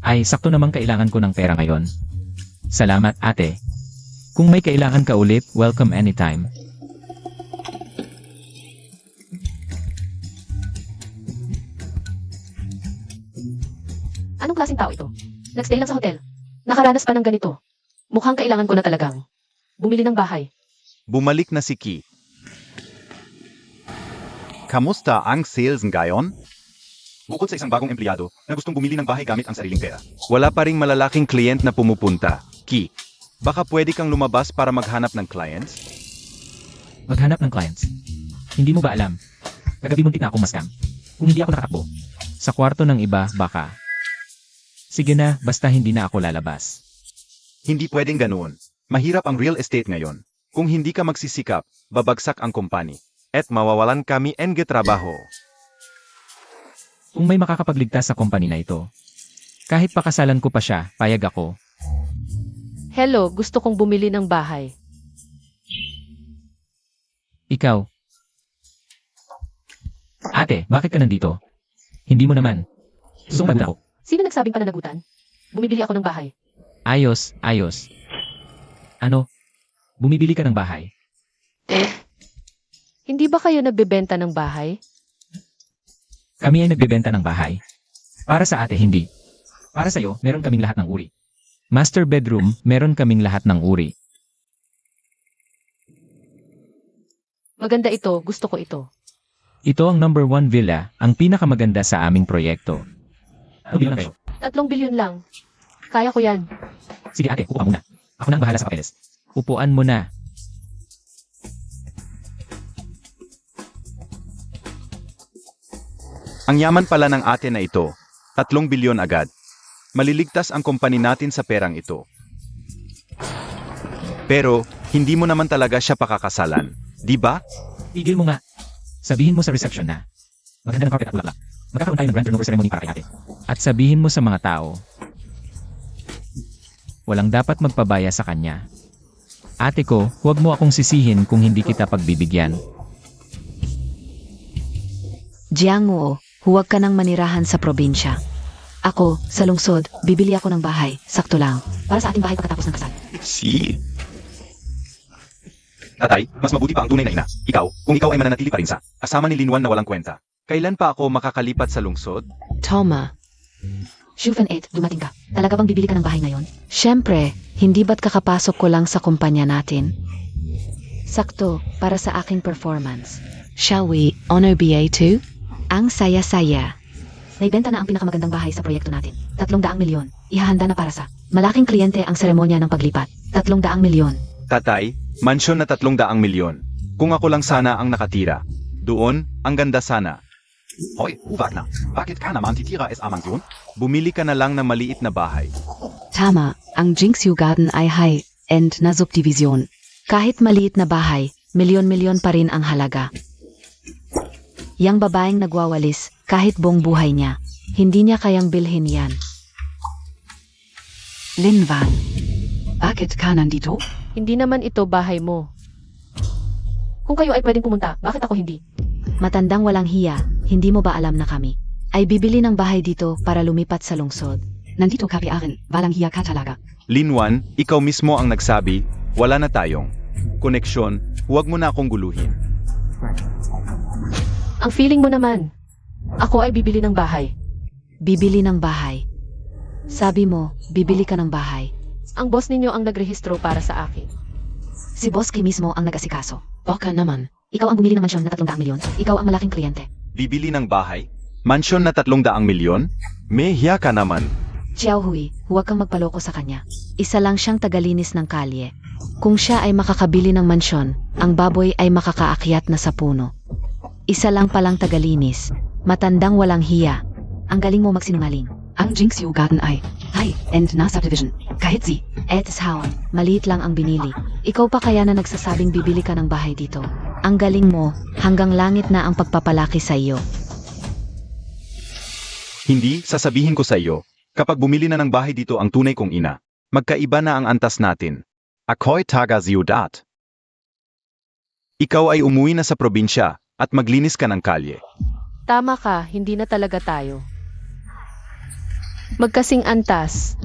Ay, sakto namang kailangan ko ng pera ngayon. Salamat, ate. Kung may kailangan ka ulit, welcome anytime. Anong klaseng tao ito? Nagstay lang sa hotel. Nakaranas pa ng ganito. Mukhang kailangan ko na talagang bumili ng bahay. Bumalik na si Ki. Kamusta ang sales ngayon? Bukod sa isang bagong empleyado na gustong bumili ng bahay gamit ang sariling pera. Wala pa ring malalaking kliyent na pumupunta. Ki, baka pwede kang lumabas para maghanap ng clients? Maghanap ng clients. Hindi mo ba alam? Kagabi muntik na akong mascam. Kung hindi ako nakatakbo. Sa kwarto ng iba, baka. Sige na, basta hindi na ako lalabas. Hindi pwedeng ganoon. Mahirap ang real estate ngayon. Kung hindi ka magsisikap, babagsak ang kompany. At mawawalan kami ng trabaho. Kung may makakapagligtas sa company na ito. Kahit pakasalan ko pa siya, payag ako. Hello, gusto kong bumili ng bahay. Ikaw. Ate, bakit ka nandito? Hindi mo naman. Gusto mo ako. Sino nagsabing pananagutan? Bumibili ako ng bahay. Ayos, ayos. Ano? Bumibili ka ng bahay? Hindi ba kayo nagbebenta ng bahay? Kami ay nagbebenta ng bahay. Para sa ate, hindi. Para sa'yo, meron kaming lahat ng uri. Master bedroom, meron kaming lahat ng uri. Maganda ito, gusto ko ito. Ito ang number 1 villa, ang pinakamaganda sa aming proyekto. Ano bilang kayo? 3 bilyon lang. Kaya ko yan. Sige ate, upo ka muna. Ako na ang bahala sa papeles. Upuan mo na. Ang yaman pala ng ate na ito, 3 bilyon agad. Maliligtas ang kompanya natin sa perang ito. Pero, hindi mo naman talaga siya pakakasalan, di ba? Tigil mo nga. Sabihin mo sa reception na. Maganda ng carpet at bulaklak. Magkakaroon tayo ng grand turnover ceremony para kay ate. At sabihin mo sa mga tao. Walang dapat magpabaya sa kanya. Ate ko, huwag mo akong sisihin kung hindi kita pagbibigyan. Jianguo, huwag ka nang manirahan sa probinsya. Ako, sa lungsod, bibili ako ng bahay, sakto lang, para sa ating bahay pagkatapos ng kasal. Si. Tatay, mas mabuti pa ang tunay na ina. Ikaw, kung ikaw ay mananatili pa rin sa kasama ni Linwan na walang kwenta. Kailan pa ako makakalipat sa lungsod? Toma. Shufen 8, dumating ka. Talaga bang bibili ka ng bahay ngayon? Siyempre, hindi ba't kakapasok ko lang sa kumpanya natin? Sakto, para sa aking performance. Shall we honor BA2? Ang saya-saya. Naibenta na ang pinakamagandang bahay sa proyekto natin. 300 milyon. Ihahanda na para sa malaking kliyente ang seremonya ng paglipat. 300 milyon. Tatay, mansyon na 300 milyon. Kung ako lang sana ang nakatira. Doon, ang ganda sana. Hoy, Wagner, bakit ka naman titira sa mansyon? Bumili ka na lang ng maliit na bahay. Tama, ang Jinxiu Garden ay high-end na subdivision. Kahit maliit na bahay, milyon-milyon pa rin ang halaga. Yang babaeng nagwawalis, kahit buong buhay niya, hindi niya kayang bilhin yan. Linwan, bakit ka nandito? Hindi naman ito bahay mo. Kung kayo ay pwedeng pumunta, bakit ako hindi? Matandang walang hiya, hindi mo ba alam na kami ay bibili ng bahay dito para lumipat sa lungsod? Nandito ka piarin, walang hiya ka talaga. Linwan, ikaw mismo ang nagsabi, wala na tayong koneksyon, huwag mo na akong guluhin. Ang feeling mo naman, ako ay bibili ng bahay. Bibili ng bahay. Sabi mo, bibili ka ng bahay. Ang boss ninyo ang nagrehistro para sa akin. Si Boski mismo ang nag-asikaso. Baka naman. Ikaw ang bumili ng mansyon na 300 milyon. Ikaw ang malaking kliyente. Bibili ng bahay? Mansyon na 300 milyon? May hiya ka naman. Xiao Hui, huwag kang magpaloko sa kanya. Isa lang siyang tagalinis ng kalye. Kung siya ay makakabili ng mansyon, ang baboy ay makakaakyat na sa puno. Isa lang palang tagalinis. Matandang walang hiya. Ang galing mo magsinungaling. Ang Jinxiu Garden ay high-end na subdivision. Kahit si Etis Haon, maliit lang ang binili. Ikaw pa kaya na nagsasabing bibili ka ng bahay dito. Ang galing mo, hanggang langit na ang pagpapalaki sa iyo. Hindi, sasabihin ko sa iyo, kapag bumili na ng bahay dito ang tunay kong ina, magkaiba na ang antas natin. Ako'y taga Ciudad. Ikaw ay umuwi na sa probinsya at maglinis ka ng kalye. Tama ka, hindi na talaga tayo. Magkasing antas.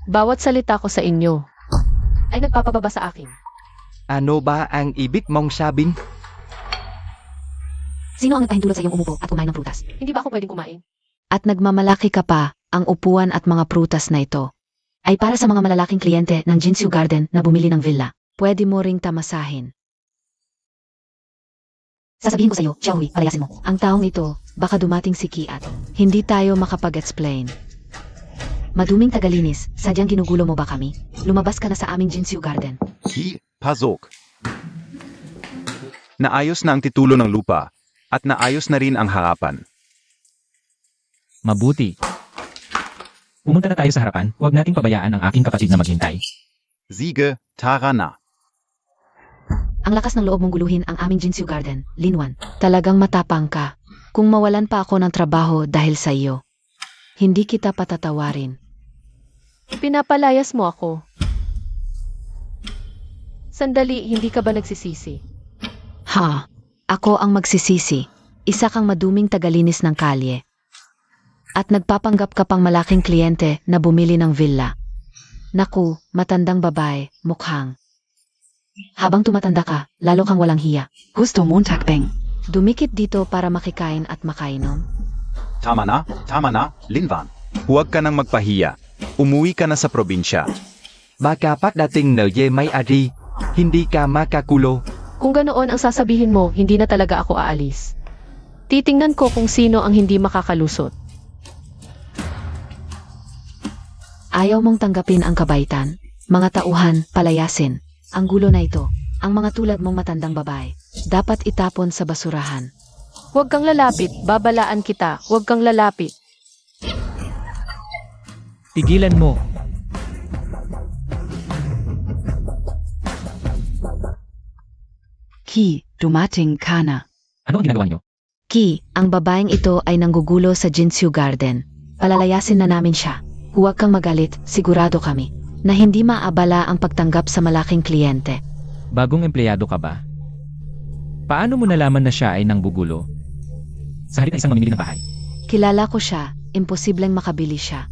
Bawat salita ko sa inyo ay nagpapababa sa akin. Ano ba ang ibig mong sabihin? Sino ang nagpahintulot sa iyong umupo at kumain ng prutas? Hindi ba ako pwedeng kumain? At nagmamalaki ka pa, ang upuan at mga prutas na ito ay para sa mga malalaking kliyente ng Jinxiu Garden na bumili ng villa. Pwede mo ring tamasahin. Sasabihin ko sa iyo, Xiaohui, palayasin mo. Ang taong ito, baka dumating si Kiat. Hindi tayo makapag-explain. Maduming tagalinis, sadyang ginugulo mo ba kami? Lumabas ka na sa aming Jinxiu Garden. Ki, Pazok. Naayos na ang titulo ng lupa at naayos na rin ang harapan. Mabuti. Pumunta na tayo sa harapan, huwag nating pabayaan ang aking kapatid na maghintay. Sige, tara na. Ang lakas ng loob mong guluhin ang aming Jinsu Garden, Linwan. Talagang matapang ka. Kung mawalan pa ako ng trabaho dahil sa iyo, hindi kita patatawarin. Pinapalayas mo ako. Sandali, hindi ka ba nagsisisi? Ha? Ako ang magsisisi. Isa kang maduming tagalinis ng kalye. At nagpapanggap ka pang malaking kliyente na bumili ng villa. Naku, matandang babae, mukhang. Habang tumatanda ka, lalo kang walang hiya. Gusto Montag Beng. Dumikit dito para makikain at makainom. Tama na, Linvan. Huwag ka nang magpahiya. Umuwi ka na sa probinsya. Baka pagdating ng may ari, hindi ka makakulo. Kung ganoon ang sasabihin mo, hindi na talaga ako aalis. Titingnan ko kung sino ang hindi makakalusot. Ayaw mong tanggapin ang kabaitan, mga tauhan, palayasin. Ang gulo na ito, ang mga tulad mong matandang babae, dapat itapon sa basurahan. Huwag kang lalapit, babalaan kita. Huwag kang lalapit. Tigilan mo. Ki, dumating ka na. Ano ang ginagawa niyo? Ki, ang babaeng ito ay nanggugulo sa Jinsu Garden. Palalayasin na namin siya. Huwag kang magalit, sigurado kami, na hindi maabala ang pagtanggap sa malaking kliyente. Bagong empleyado ka ba? Paano mo nalaman na siya ay nanggugulo? Sa halip na isang mamimili ng bahay. Kilala ko siya, imposibleng makabili siya.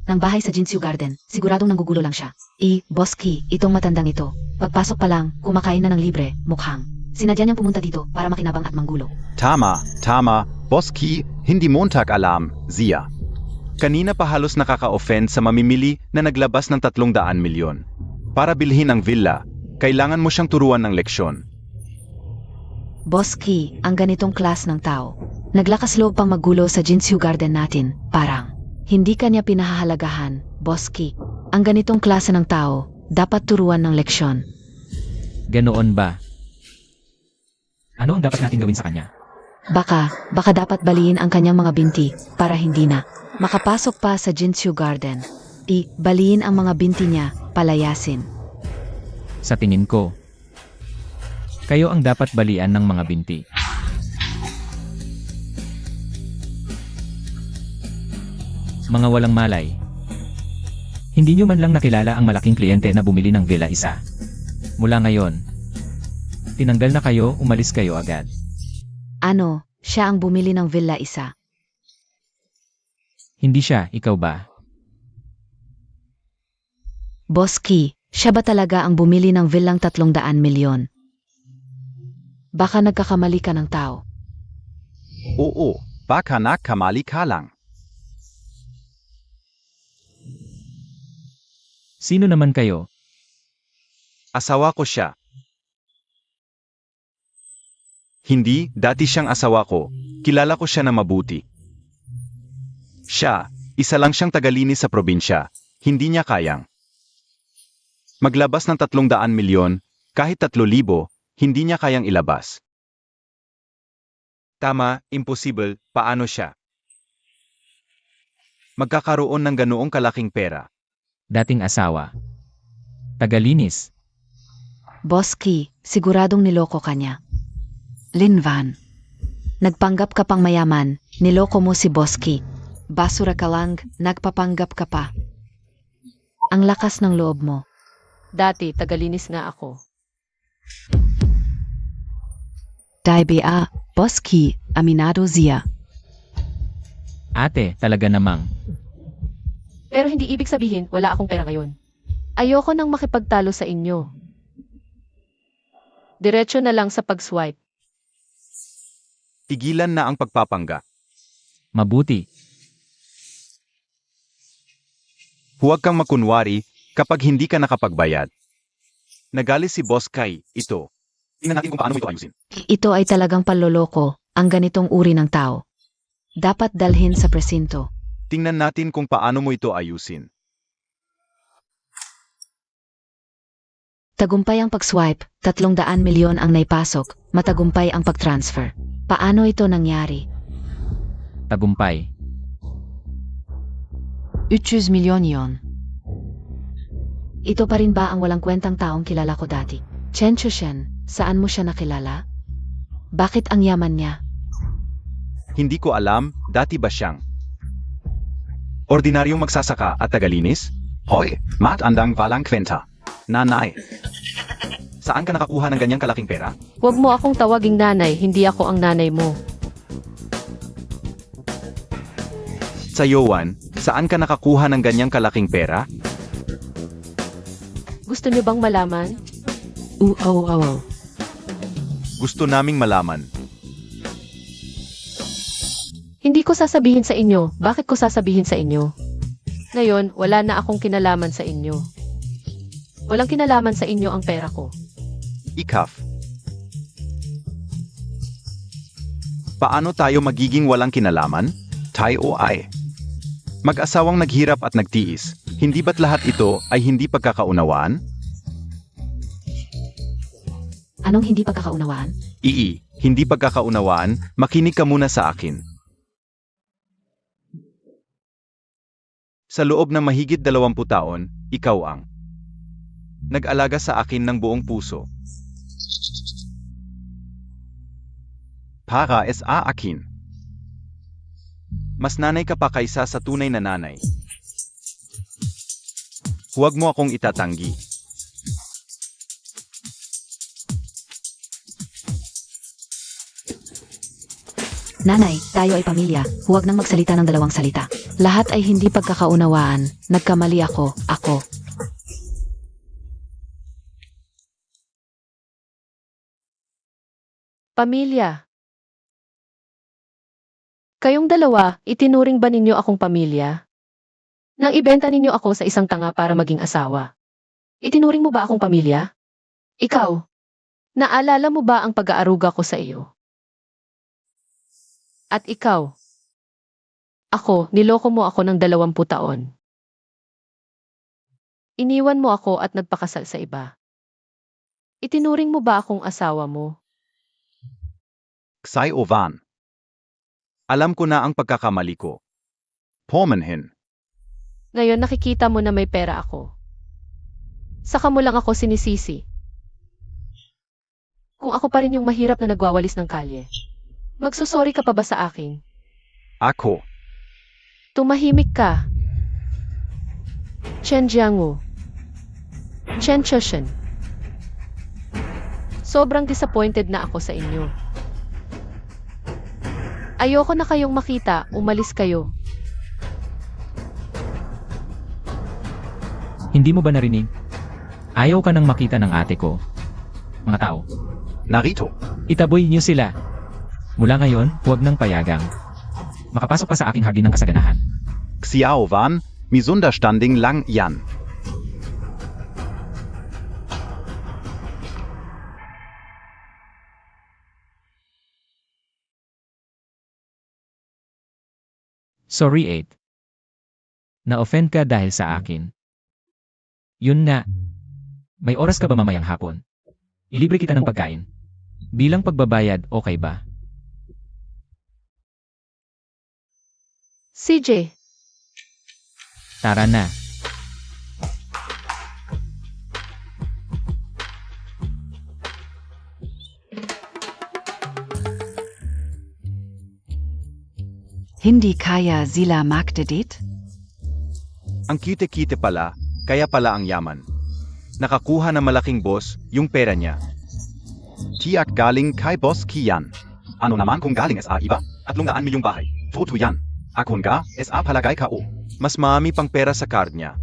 Ng bahay sa Jinsu Garden, siguradong nanggugulo lang siya. Boss Ki, itong matandang ito. Pagpasok pa lang, kumakain na ng libre, mukhang. Sinadya niyang pumunta dito para makinabang at manggulo. Tama, Boss Ki, hindi Montag alam, Zia. Kanina pa halos nakaka-offend sa mamimili na naglabas ng 300 milyon. Para bilhin ang villa, kailangan mo siyang turuan ng leksyon. Boss Ki, ang ganitong klas ng tao. Naglakas loob pang maggulo sa Jinsu Garden natin, parang. Hindi kanya pinahahalagahan, Boss Ki. Ang ganitong klase ng tao, dapat turuan ng leksyon. Ganoon ba? Ano ang dapat natin gawin sa kanya? Baka dapat baliin ang kanyang mga binti para hindi na makapasok pa sa Jinsu Garden. Baliin ang mga binti niya, palayasin. Sa tingin ko, kayo ang dapat balian ng mga binti. Mga walang malay. Hindi nyo man lang nakilala ang malaking kliyente na bumili ng Villa 1. Mula ngayon, tinanggal na kayo, umalis kayo agad. Ano, siya ang bumili ng Villa 1. Hindi siya, ikaw ba? Boss Ki, siya ba talaga ang bumili ng villang 300 milyon? Baka nagkakamali ka ng tao. Oo, baka nakamali ka lang. Sino naman kayo? Asawa ko siya. Hindi, dati siyang asawa ko. Kilala ko siya na mabuti. Siya, isa lang siyang tagalinis sa probinsya. Hindi niya kayang maglabas ng 300 milyon, kahit 3,000, hindi niya kayang ilabas. Tama, imposible, paano siya magkakaroon ng ganoong kalaking pera? Dating asawa. Tagalinis. Boss Ki, siguradong niloko ka niya. Linvan. Nagpanggap ka pang mayaman, niloko mo si Boss Ki. Basura ka lang, nagpapanggap ka pa. Ang lakas ng loob mo. Dati, tagalinis nga ako. Daibea, Boss Ki, Aminado Zia. Ate, talaga namang. Pero hindi ibig sabihin, wala akong pera ngayon. Ayoko nang makipagtalo sa inyo. Diretso na lang sa pag-swipe. Tigilan na ang pagpapangga. Mabuti. Huwag kang makunwari kapag hindi ka nakapagbayad. Nagalit si Boss Kai, ito. Tingnan natin kung paano mo ito ayusin. Ito ay talagang panloloko, ang ganitong uri ng tao. Dapat dalhin sa presinto. Tingnan natin kung paano mo ito ayusin. Tagumpay ang pag-swipe, 300 milyon ang naipasok, matagumpay ang pag-transfer. Paano ito nangyari? Tagumpay. 300 milyon yon. Ito pa rin ba ang walang kwentang taong kilala ko dati? Chen Chushen, saan mo siya nakilala? Bakit ang yaman niya? Hindi ko alam, dati ba siyang ordinaryong magsasaka at tagalinis? Hoy, matandang walang kwenta. Nanay, saan ka nakakuha ng ganyang kalaking pera? Huwag mo akong tawaging nanay, hindi ako ang nanay mo. Sa Yowan, saan ka nakakuha ng ganyang kalaking pera? Gusto niyo bang malaman? Gusto naming malaman. Hindi ko sasabihin sa inyo. Bakit ko sasabihin sa inyo? Ngayon, wala na akong kinalaman sa inyo. Walang kinalaman sa inyo ang pera ko. Ikaf. Paano tayo magiging walang kinalaman? Tayo ay mag-asawang naghirap at nagtiis. Hindi ba't lahat ito ay hindi pagkakaunawaan? Anong hindi pagkakaunawaan? Hindi pagkakaunawaan, makinig ka muna sa akin. Sa loob ng mahigit 20 taon, ikaw ang nag-alaga sa akin ng buong puso. Para sa akin. Mas nanay ka pa kaysa sa tunay na nanay. Huwag mo akong itatanggi. Nanay, tayo ay pamilya. Huwag nang magsalita ng dalawang salita. Lahat ay hindi pagkakaunawaan. Nagkamali ako. Pamilya. Kayong dalawa, itinuring ba ninyo akong pamilya? Nang ibenta ninyo ako sa isang tanga para maging asawa. Itinuring mo ba akong pamilya? Ikaw, naalala mo ba ang pag-aaruga ko sa iyo? At ikaw? Ako, niloko mo ako ng 20 taon. Iniwan mo ako at nagpakasal sa iba. Itinuring mo ba akong asawa mo? Ksai Ovan. Alam ko na ang pagkakamali ko. Pomanhin. Ngayon nakikita mo na may pera ako. Saka mo lang ako sinisisi. Kung ako pa rin yung mahirap na nagwawalis ng kalye, magsusorry ka pa ba sa akin? Ako. Tumahimik ka. Chen Jiangwu. Chen Chushen. Sobrang disappointed na ako sa inyo. Ayoko na kayong makita, umalis kayo. Hindi mo ba narinig? Ayaw ka nang makita ng ate ko. Mga tao, Narito. itaboy niyo sila. Mula ngayon, huwag nang payagang makapasok pa sa aking hardin ng kasaganahan. Xiao Van, misunderstanding lang yan. Sorry, 8. Na-offend ka dahil sa akin. Yun na. May oras ka ba mamayang hapon? Ilibre kita ng pagkain. Bilang pagbabayad, okay ba? CJ, Tara na. Hindi kaya sila magdedit? Ang kite-kite pala, kaya pala ang yaman. Nakakuha na malaking boss yung pera niya. Tiyak galing kay Boss Kian. Ano naman kung galing sa iba? 300 milyong bahay. Foto yan. Akon ga, sa palagay ka o. Mas marami pang pera sa card niya.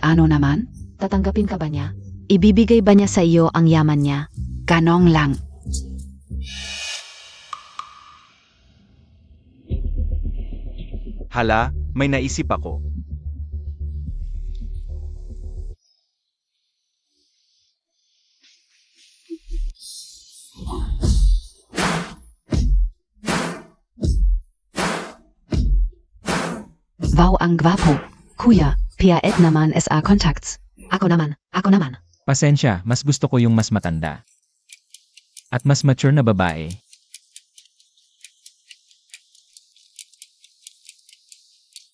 Ano naman? Tatanggapin ka ba niya? Ibibigay ba niya sa iyo ang yaman niya? Ganong lang. Hala, may naisip ako. Wow ang gwapo. Kuya, PAED naman SA contacts. Ako naman. Pasensya, mas gusto ko yung mas matanda. At mas mature na babae.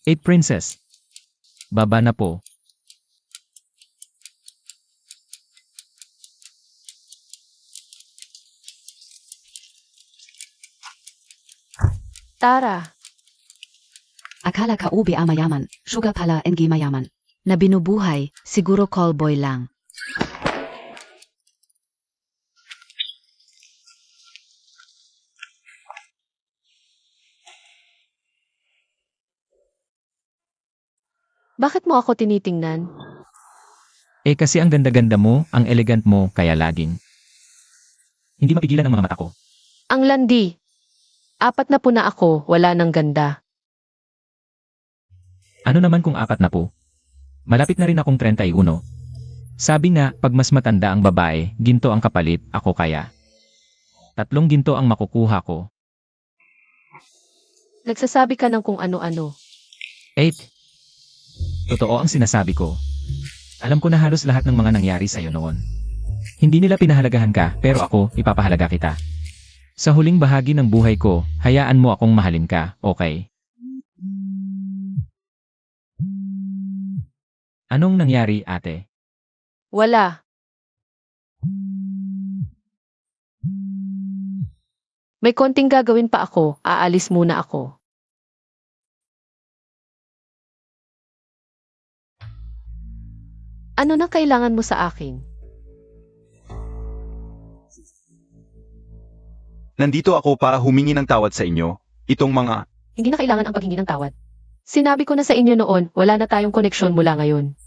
8 Princess. Baba na po. Tara, Akala ka UBA mayaman, sugar pala NG mayaman. Na binubuhay, siguro callboy lang. bakit mo ako tinitingnan? Eh kasi ang ganda-ganda mo, ang elegant mo, kaya laging. Hindi mapigilan ang mga mata ko. Ang landi. 4 na po na ako, wala nang ganda. Ano naman kung 4 na po? Malapit na rin akong 31. Sabi nga, pag mas matanda ang babae, ginto ang kapalit, ako kaya. 3 ginto ang makukuha ko. Nagsasabi ka ng kung ano-ano. 8. Totoo ang sinasabi ko. Alam ko na halos lahat ng mga nangyari sa'yo noon. Hindi nila pinahalagahan ka, pero ako, ipapahalaga kita. Sa huling bahagi ng buhay ko, hayaan mo akong mahalin ka, okay? Anong nangyari, ate? Wala. May konting gagawin pa ako, aalis muna ako. Ano na kailangan mo sa akin? Nandito ako para humingi ng tawad sa inyo. Itong mga... Hindi na kailangan ang paghingi ng tawad. Sinabi ko na sa inyo noon, wala na tayong koneksyon mula ngayon.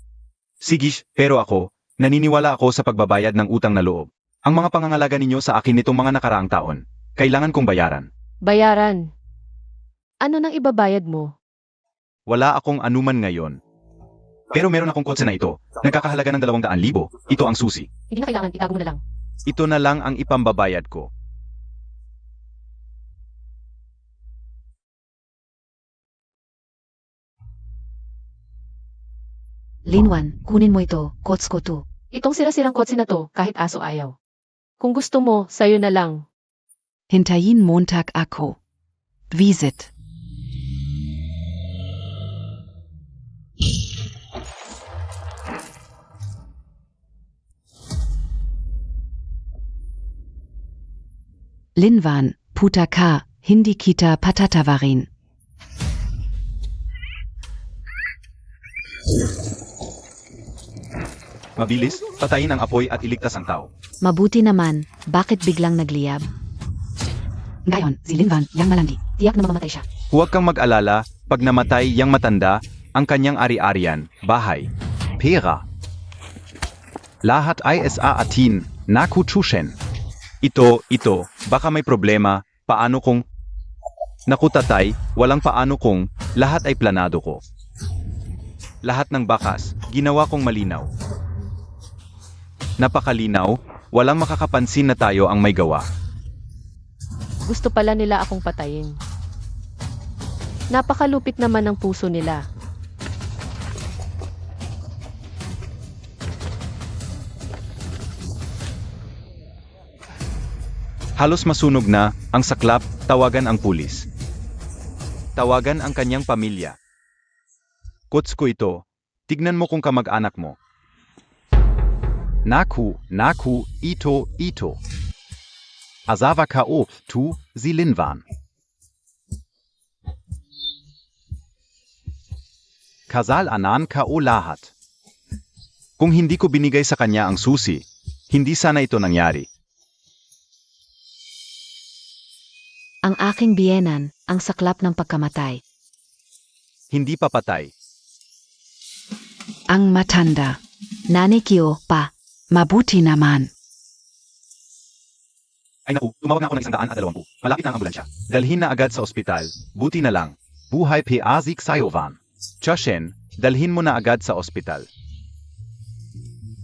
Sige, pero ako, naniniwala ako sa pagbabayad ng utang na loob. Ang mga pangangalaga ninyo sa akin nitong mga nakaraang taon, kailangan kong bayaran. Bayaran. Ano nang ibabayad mo? Wala akong anuman ngayon. Pero meron akong kotse na ito, nagkakahalaga ng 200,000. Ito ang susi. Hindi na kailangan, itago mo na lang. Ito na lang ang ipambabayad ko. Linwan, kunin mo ito, kots ko to. Itong sira-sirang kotse na to, kahit aso ayaw. Kung gusto mo, sayo na lang. Hintayin Montag ako. Visit. Linwan, Putaka, Hindi kita Patatavarin. Mabilis, patayin ang apoy at iligtas ang tao. Mabuti naman, bakit biglang nagliyab? Ngayon, si Linwan, yang malandi. Tiyak na mamamatay siya. Huwag kang mag-alala, pag namatay yang matanda, ang kanyang ari-arian, bahay, pera. Lahat ay sa atin, naku chushen. Ito, baka may problema, paano kung... Naku tatay, walang paano kung, lahat ay planado ko. Lahat ng bakas, ginawa kong malinaw. Napakalinaw, walang makakapansin na tayo ang may gawa. Gusto pala nila akong patayin. Napakalupit naman ng puso nila. Halos masunog na, ang saklap, tawagan ang pulis. Tawagan ang kanyang pamilya. Kots ko ito, tignan mo kung kamag-anak mo. Naku, ito. Asawa ko, tu, si Linwan. Kasal anan ko lahat. Kung hindi ko binigay sa kanya ang susi, hindi sana ito nangyari. Ang aking biyenan, ang saklap ng pagkamatay. Hindi pa patay. Ang matanda. Nanikyo pa. Mabuti naman. Ay naku, tumawag na ako ng 120. Malapit na ang ambulansya. Dalhin na agad sa ospital. Buti na lang. Buhay Piazik Sayovan. Choshen, dalhin mo na agad sa ospital.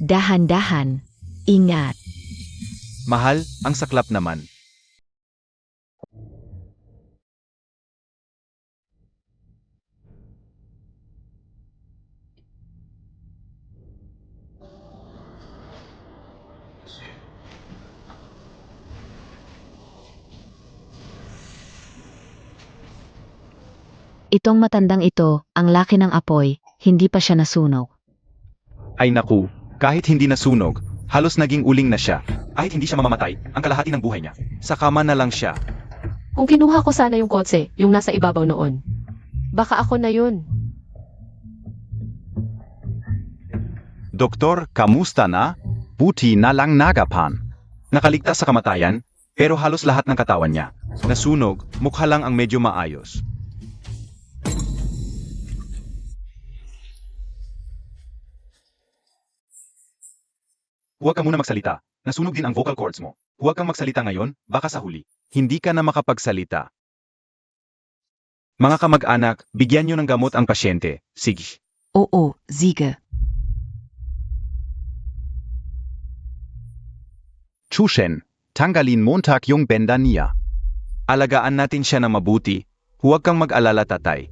Dahan-dahan. Ingat. Mahal, ang saklap naman. Itong matandang ito, ang laki ng apoy, hindi pa siya nasunog. Ay naku, kahit hindi nasunog, halos naging uling na siya. Kahit hindi siya mamamatay, ang kalahati ng buhay niya. Sa kama na lang siya. Kung kinuha ko sana yung kotse, yung nasa ibabaw noon. Baka ako na yun. Doktor, kamusta na? Buti na lang nagapan. Nakaligtas sa kamatayan, pero halos lahat ng katawan niya. Nasunog, mukha lang ang medyo maayos. Huwag ka muna magsalita. Nasunog din ang vocal cords mo. Huwag kang magsalita ngayon, baka sa huli. Hindi ka na makapagsalita. Mga kamag-anak, bigyan niyo ng gamot ang pasyente. Sige. Oo, sige. Chushen, tanggalin Montag yung benda niya. Alagaan natin siya na mabuti. Huwag kang mag-alala, tatay.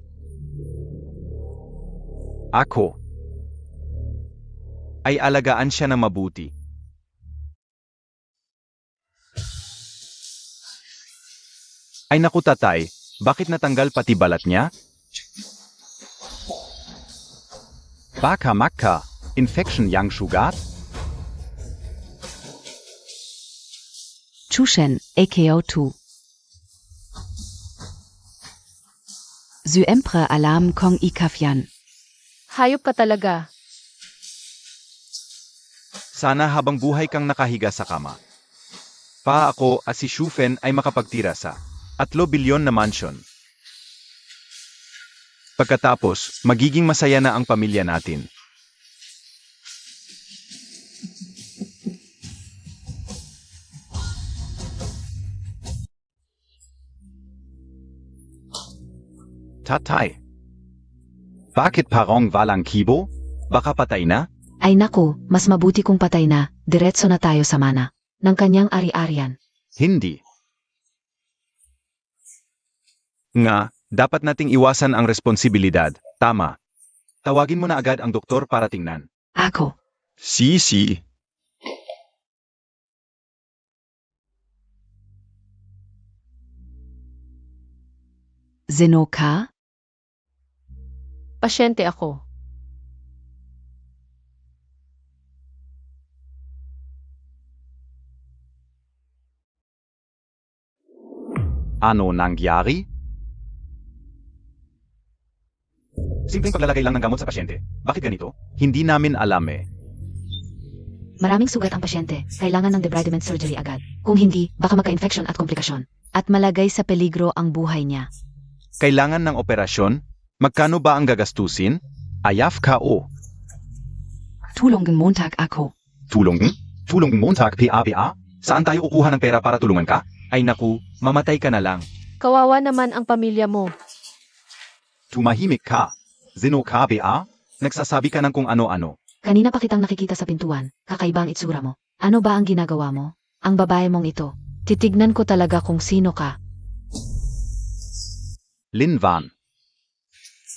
Ako ay alagaan siya na mabuti. Ay naku, tatay, bakit natanggal pati balat niya? Baka maka, infection yang sugat? Chushen, AKO2. Syempre alarm kong ikafyan. Hayop ka talaga. Sana habang buhay kang nakahiga sa kama. Pa ako at si Shufen ay makapagtira sa 3 bilyon na mansion. Pagkatapos, magiging masaya na ang pamilya natin. Tatay. Bakit parang walang kibo? Baka patay na? Ay naku, mas mabuti kung patay na, diretso na tayo sa mana ng kanyang ari-arian. Hindi. Nga, dapat nating iwasan ang responsibilidad. Tama. Tawagin mo na agad ang doktor para tingnan. Ako. Si. Zenoka? Pasyente ako. Ano nangyari? Simpleng paglalagay lang ng gamot sa pasyente. Bakit ganito? Hindi namin alam eh. Maraming sugat ang pasyente, kailangan ng debridement surgery agad. Kung hindi, baka magka-infection at komplikasyon. At malagay sa peligro ang buhay niya. Kailangan ng operasyon? Magkano ba ang gagastusin? Ayaf ka o. Tulungan Montag ako. Tulong? Tulong Montag PAPA? Saan tayo kukuha ng pera para tulungan ka? Ay naku, mamatay ka na lang. Kawawa naman ang pamilya mo. Tumahimik ka. Zeno ka ba? Nagsasabi ka ng kung ano-ano. Kanina pa kitang nakikita sa pintuan, kakaiba ang itsura mo. Ano ba ang ginagawa mo? Ang babae mong ito. Titignan ko talaga kung sino ka. Lin Van.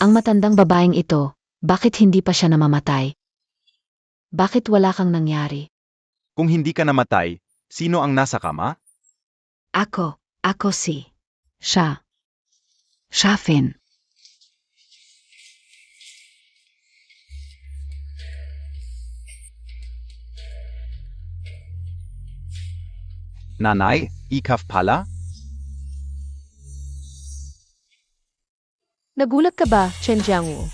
Ang matandang babaeng ito, bakit hindi pa siya namamatay? Bakit wala kang nangyari? Kung hindi ka namatay, sino ang nasa kama? Ako si. Siya. Schafin. Nanay, ikaf pala? Nagulat ka ba, Chen Jiangwu?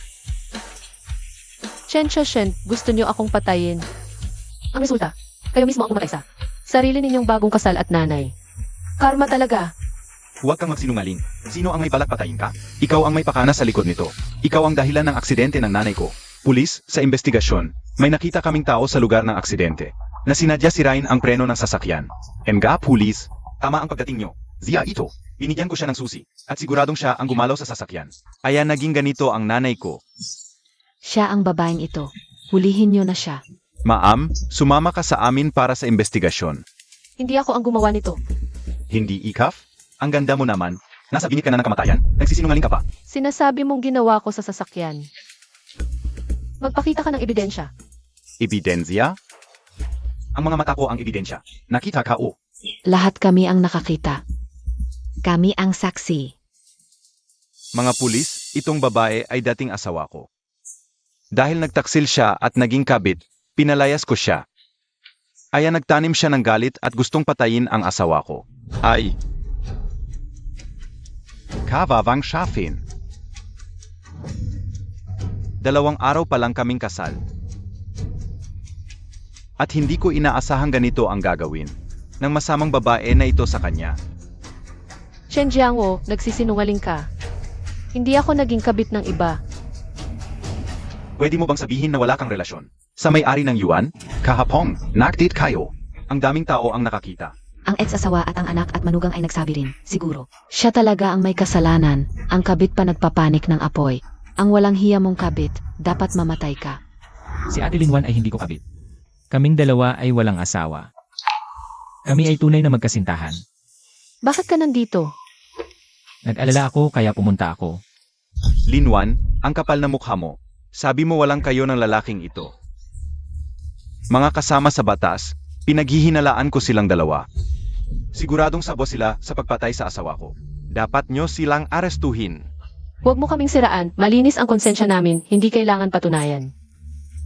Chen Choshen, gusto niyo akong patayin. Ang resulta, kayo mismo ang umatay sa sarili ninyong bagong kasal at nanay. Karma talaga. Huwag kang magsinungaling. Sino ang may balak patayin ka? Ikaw ang may pakana sa likod nito. Ikaw ang dahilan ng aksidente ng nanay ko. Pulis, sa investigasyon, may nakita kaming tao sa lugar ng aksidente na sinadya sirain ang preno ng sasakyan. Nga, pulis, tama ang pagdating nyo. Zia ito. Binigyan ko siya ng susi at siguradong siya ang gumalaw sa sasakyan. Kaya naging ganito ang nanay ko. Siya ang babaeng ito. Hulihin niyo na siya. Ma'am, sumama ka sa amin para sa investigasyon. Hindi ako ang gumawa nito. Hindi ikaf? Ang ganda mo naman. Nasa bingit ka na ng kamatayan? Nagsisinungaling ka pa? Sinasabi mong ginawa ko sa sasakyan. Magpakita ka ng ebidensya. Ebidensya? Ang mga mata ko ang ebidensya. Nakita ka o. Lahat kami ang nakakita. Kami ang saksi. Mga pulis, Itong babae ay dating asawa ko. Dahil nagtaksil siya at naging kabit, pinalayas ko siya. Kaya nagtanim siya ng galit at gustong patayin ang asawa ko. Ay! Kawawang Shafin. 2 araw pa lang kaming kasal. At hindi ko inaasahang ganito ang gagawin ng masamang babae na ito sa kanya. Chen Jiangwo, nagsisinungaling ka. Hindi ako naging kabit ng iba. Pwede mo bang sabihin na wala kang relasyon? Sa may-ari ng Yuan? Kahapon, nagdate kayo. Ang daming tao ang nakakita. Ang ex-asawa at ang anak at manugang ay nagsabi rin, siguro. Siya talaga ang may kasalanan, ang kabit pa nagpapanik ng apoy. Ang walang hiya mong kabit, dapat mamatay ka. Si Ate Linwan ay hindi ko kabit. Kaming dalawa ay walang asawa. Kami ay tunay na magkasintahan. Bakit ka nandito? Nag-alala ako kaya pumunta ako. Linwan, ang kapal na mukha mo. Sabi mo walang kayo ng lalaking ito. Mga kasama sa batas, pinaghihinalaan ko silang dalawa. Siguradong sabo sila sa pagpatay sa asawa ko. Dapat nyo silang arestuhin. Huwag mo kaming siraan, malinis ang konsensya namin, hindi kailangan patunayan.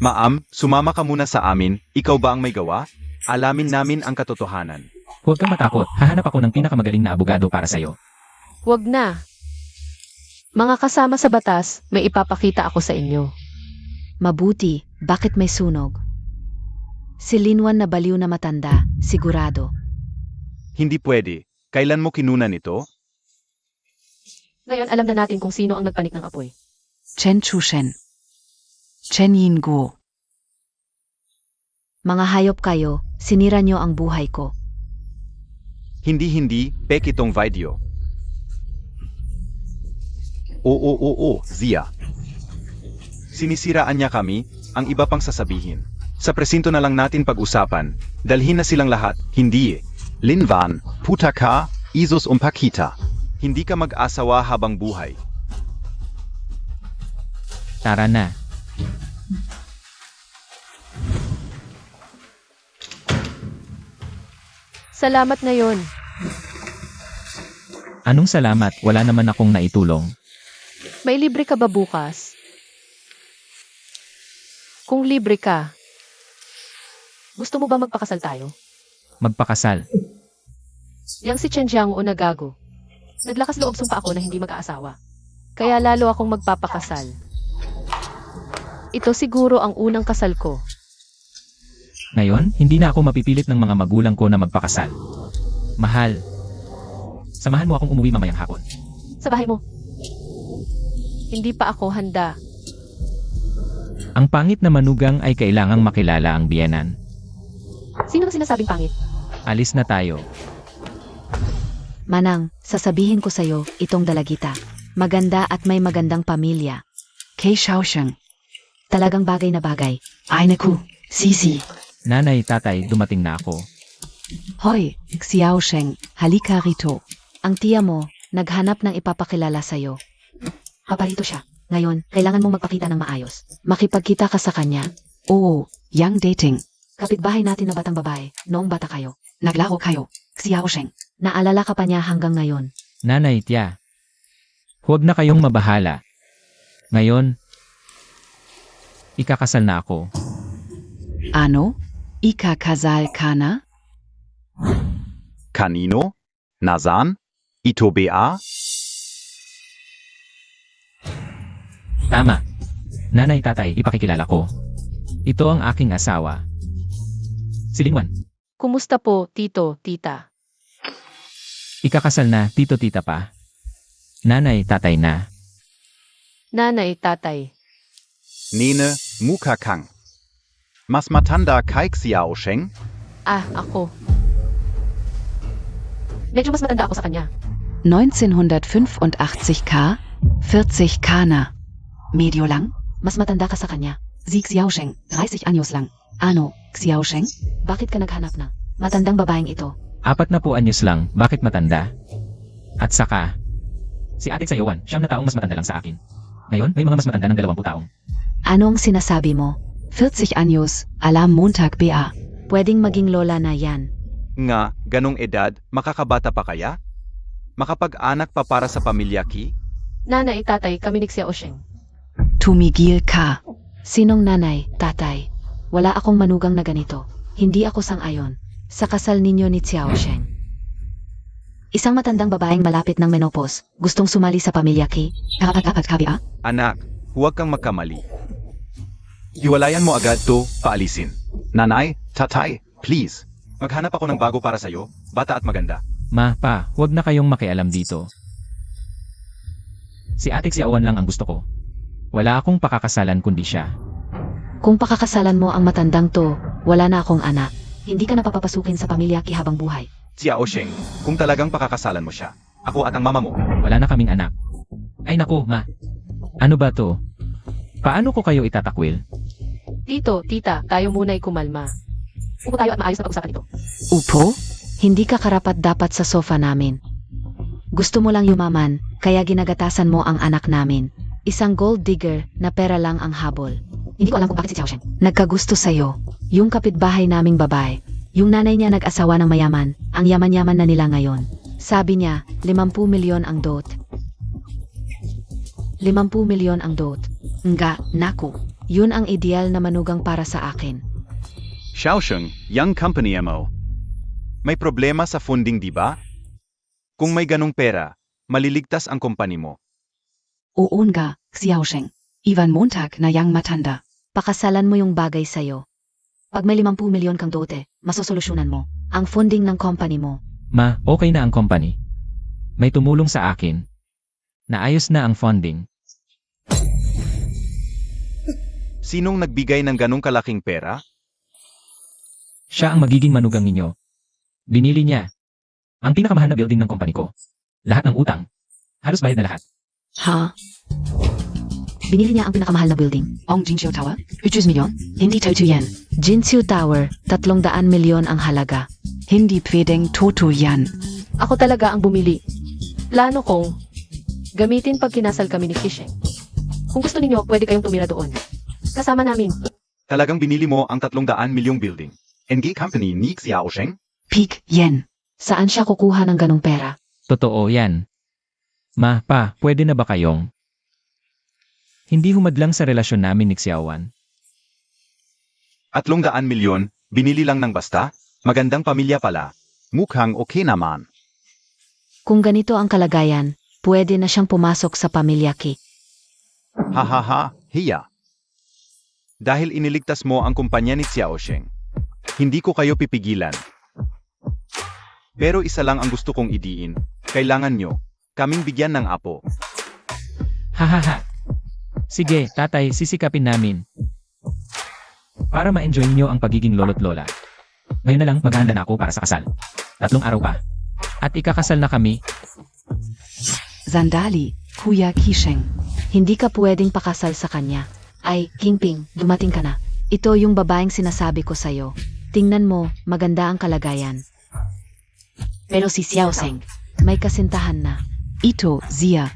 Maam, sumama ka muna sa amin, ikaw ba ang may gawa? Alamin namin ang katotohanan. Huwag kang matakot, hahanap ako ng pinakamagaling na abogado para sa'yo. Huwag na. Mga kasama sa batas, may ipapakita ako sa inyo. Mabuti, bakit may sunog? Si Linwan na baliw na matanda, sigurado. Hindi pwede. Kailan mo kinunan ito? Ngayon alam na natin kung sino ang nagpanik ng apoy. Chen Chushen. Chen Yinguo. Mga hayop kayo, sinira nyo ang buhay ko. Hindi, pek itong video. Oo, Zia. Sinisiraan niya kami, ang iba pang sasabihin. Sa presinto na lang natin pag-usapan, dalhin na silang lahat, hindi eh. Linwan, puta ka, Isus Pakita. Hindi ka mag-asawa habang buhay. Tara na. Salamat ngayon. Anong salamat, wala naman akong naitulong. May libre ka ba bukas? Kung libre ka, gusto mo ba magpakasal tayo? Magpakasal. Yang si Chen Jiangwo na gago. Naglakas loob sumpa ako na hindi mag-aasawa. Kaya lalo akong magpapakasal. Ito siguro ang unang kasal ko. Ngayon, hindi na ako mapipilit ng mga magulang ko na magpakasal. Mahal. Samahan mo akong umuwi mamayang hapon. Sa bahay mo. Hindi pa ako handa. Ang pangit na manugang ay kailangang makilala ang biyenan. Sino ang sinasabing pangit? Alis na tayo. Manang, sasabihin ko sa'yo, itong dalagita. Maganda at may magandang pamilya. Kei Shaosheng. Talagang bagay na bagay. Eine Kuh. Sisi. Nanay, tatay, dumating na ako. Hoi. Xiaosheng. Halika rito. Ang tiya mo, naghanap ng ipapakilala sa'yo. Paparito siya. Ngayon, kailangan mong magpakita ng maayos. Makipagkita ka sa kanya. Oo. Young dating. Kapitbahay natin na batang babae, noong bata kayo. Naglaro kayo. Xiaosheng. Naalala ka pa niya hanggang ngayon. Nanay, tiya. Huwag na kayong mabahala. Ngayon, ikakasal na ako. Ano? Ikakasal ka na? Kanino? Nazan? Ito ba? Tama. Nanay, tatay, ipakikilala ko. Ito ang aking asawa. Si Linwan. Kumusta po, tito, tita? Ikakasal na, tito, tita pa. Nanay, tatay na. Nanay, tatay. Nene, Muka Kang. Mas matanda kay Xiaosheng? Ah, ako. Medyo mas matanda ako sa kanya. 1985K. 40 Kana. Medio lang. Mas matanda ka sa kanya. Sie Xiaosheng. 30 años lang. Ano, Xiaosheng? Bakit ka naghanap ng matandang babaeng ito? 40 anyos lang, bakit matanda? At saka, si ate sa Yowan, 9 na taong mas matanda lang sa akin. Ngayon, may mga mas matanda ng 20 taong. Anong sinasabi mo? 40 años. Alam Montag BA. Pwedeng maging lola na yan. Nga, ganong edad, makakabata pa kaya? Makapag-anak pa para sa pamilya ki? Nanay, tatay, kami ni Xiaosheng. Tumigil ka. Sinong nanay, tatay? Wala akong manugang na ganito. Hindi ako sang-ayon sa kasal ninyo ni Xiaosheng. Isang matandang babaeng malapit ng menopause, gustong sumali sa pamilya Ki. Karapat-dapat kabi ah. Anak, huwag kang magkamali. Hiwalayan mo agad to, paalisin. Nanay, tatay, please. Maghanap ako ng bago para sa'yo, bata at maganda. Ma, pa, huwag na kayong makialam dito. Si Ate Xiaowan lang ang gusto ko. Wala akong pakakasalan kundi siya. Kung pakakasalan mo ang matandang to, wala na akong anak. Hindi ka na papapasukin sa pamilya Ki habang buhay. Xiaosheng, kung talagang pakakasalan mo siya, ako at ang mama mo. Wala na kaming anak. Ay naku, ma. Ano ba to? Paano ko kayo itatakwil? Tito, tita, tayo muna kumalma. Upo tayo at maayos na pag-usapan ito. Upo? Hindi ka karapat-dapat sa sofa namin. Gusto mo lang yumaman, kaya ginagatasan mo ang anak namin. Isang gold digger na pera lang ang habol. Hindi ko alam kung bakit si Xiaosheng. Nagkagusto sa'yo. Yung kapitbahay naming babae. Yung nanay niya nag-asawa ng mayaman. Ang yaman-yaman na nila ngayon. Sabi niya, 50 milyon ang dot. 50 milyon ang dot. Nga, naku. Yun ang ideal na manugang para sa akin. Xiaosheng, young company mo. May problema sa funding, di ba? Kung may ganong pera, maliligtas ang kompanya mo. Oo nga, Xiaosheng. Ivan Montag na yang matanda. Pakasalan mo yung bagay sa'yo. Pag may 50 milyon kang dote, masosolusyonan mo ang funding ng company mo. Ma, okay na ang company. May tumulong sa akin. Naayos na ang funding. Sinong nagbigay ng ganong kalaking pera? Siya ang magiging manugang ninyo. Binili niya ang pinakamahal na building ng company ko. Lahat ng utang. Halos bayad na lahat. Ha? Binili niya ang pinakamahal na building. Ong Jinxiu Tower? 300 milyon? Hindi totoo yan. Jinxiu Tower, 300 milyon ang halaga. Hindi pwedeng totoo yan. Ako talaga ang bumili. Plano kong gamitin pag kinasal kami ni Kisheng. Kung gusto ninyo, pwede kayong tumira doon. Kasama namin. Talagang binili mo ang 300 milyong building. NG company ni Xiaosheng? Peak yen. Saan siya kukuha ng ganong pera? Totoo yan. Ma, pa, pwede na ba kayong hindi humadlang sa relasyon namin ni Xiaowan? 300 milyon, binili lang ng basta? Magandang pamilya pala. Mukhang okay naman. Kung ganito ang kalagayan, pwede na siyang pumasok sa pamilya Ki. Hahaha, hiya. Dahil iniligtas mo ang kumpanya ni Xiaosheng, hindi ko kayo pipigilan. Pero isa lang ang gusto kong idiin, kailangan nyo, kaming bigyan ng apo. Hahaha. Sige, tatay, sisikapin namin. Para ma-enjoy niyo ang pagiging lolo't lola. Ngayon na lang maghahanda na ako para sa kasal. 3 araw pa. At ikakasal na kami. Sandali, Kuya Kisheng. Hindi ka pwedeng pakasal sa kanya. Ay, Kingping, dumating ka na. Ito yung babaeng sinasabi ko sa'yo. Tingnan mo, maganda ang kalagayan. Pero si Xiaosheng. May kasintahan na. Ito, Zia.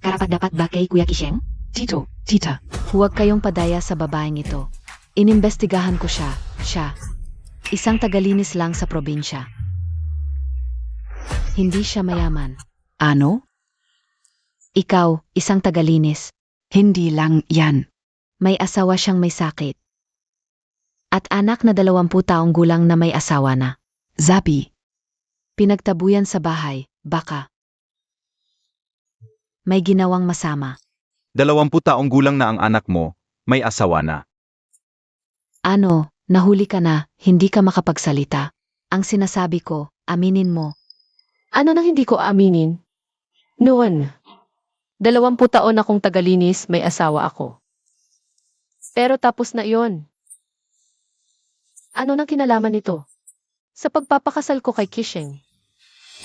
Karapat-dapat ba kay Kuya Kisheng? Tito, tita. Huwag kayong padaya sa babaeng ito. Inimbestigahan ko siya. Isang tagalinis lang sa probinsya. Hindi siya mayaman. Ano? Ikaw, isang tagalinis. Hindi lang yan. May asawa siyang may sakit. At anak na 20 taong gulang na may asawa na. Zabi. Pinagtabuyan sa bahay, baka. May ginawang masama. 20 taong gulang na ang anak mo, may asawa na. Ano, nahuli ka na, hindi ka makapagsalita. Ang sinasabi ko, aminin mo. Ano nang hindi ko aminin? Noon, 20 taon akong tagalinis, may asawa ako. Pero tapos na iyon. Ano nang kinalaman nito? Sa pagpapakasal ko kay Kisheng.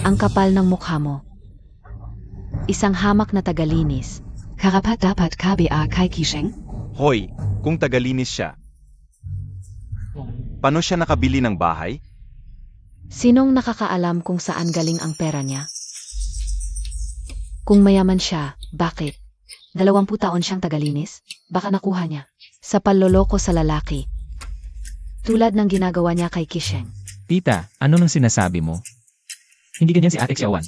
Ang kapal ng mukha mo. Isang hamak na tagalinis. Karapat-dapat kabi kay Kisheng? Hoy, kung tagalinis siya. Paano siya nakabili ng bahay? Sinong nakakaalam kung saan galing ang pera niya? Kung mayaman siya, bakit? 20 taon siyang tagalinis? Baka nakuha niya. Sa panloloko sa lalaki. Tulad ng ginagawa niya kay Kisheng. Tita, ano nang sinasabi mo? Hindi ganyan si Ate Xiaowan.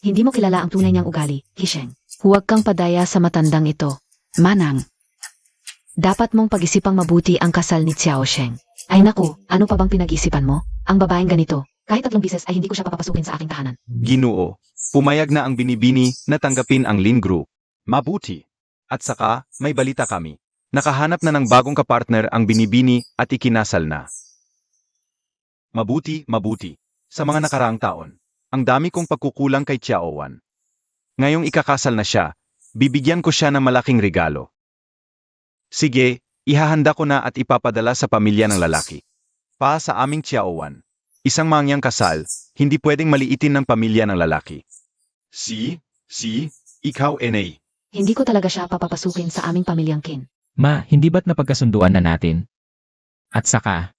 Hindi mo kilala ang tunay niyang ugali, Kisheng. Huwag kang padaya sa matandang ito. Manang. Dapat mong pag-isipang mabuti ang kasal ni Xiao Sheng. Ay naku, ano pa bang pinag-isipan mo? Ang babaeng ganito, kahit 3 bises ay hindi ko siya papapasukin sa aking tahanan. Ginoo, pumayag na ang binibini na tanggapin ang Lin Group. Mabuti. At saka, may balita kami. Nakahanap na ng bagong kapartner ang binibini at ikinasal na. Mabuti, mabuti. Sa mga nakaraang taon, ang dami kong pagkukulang kay Xiaowan. Ngayong ikakasal na siya, bibigyan ko siya ng malaking regalo. Sige, ihahanda ko na at ipapadala sa pamilya ng lalaki. Pa sa aming Xiaowan. Isang mangyang kasal, hindi pwedeng maliitin ng pamilya ng lalaki. Ikaw NA. Hindi ko talaga siya papapasukin sa aming pamilyang Qin. Ma, hindi ba't napagkasunduan na natin? At saka,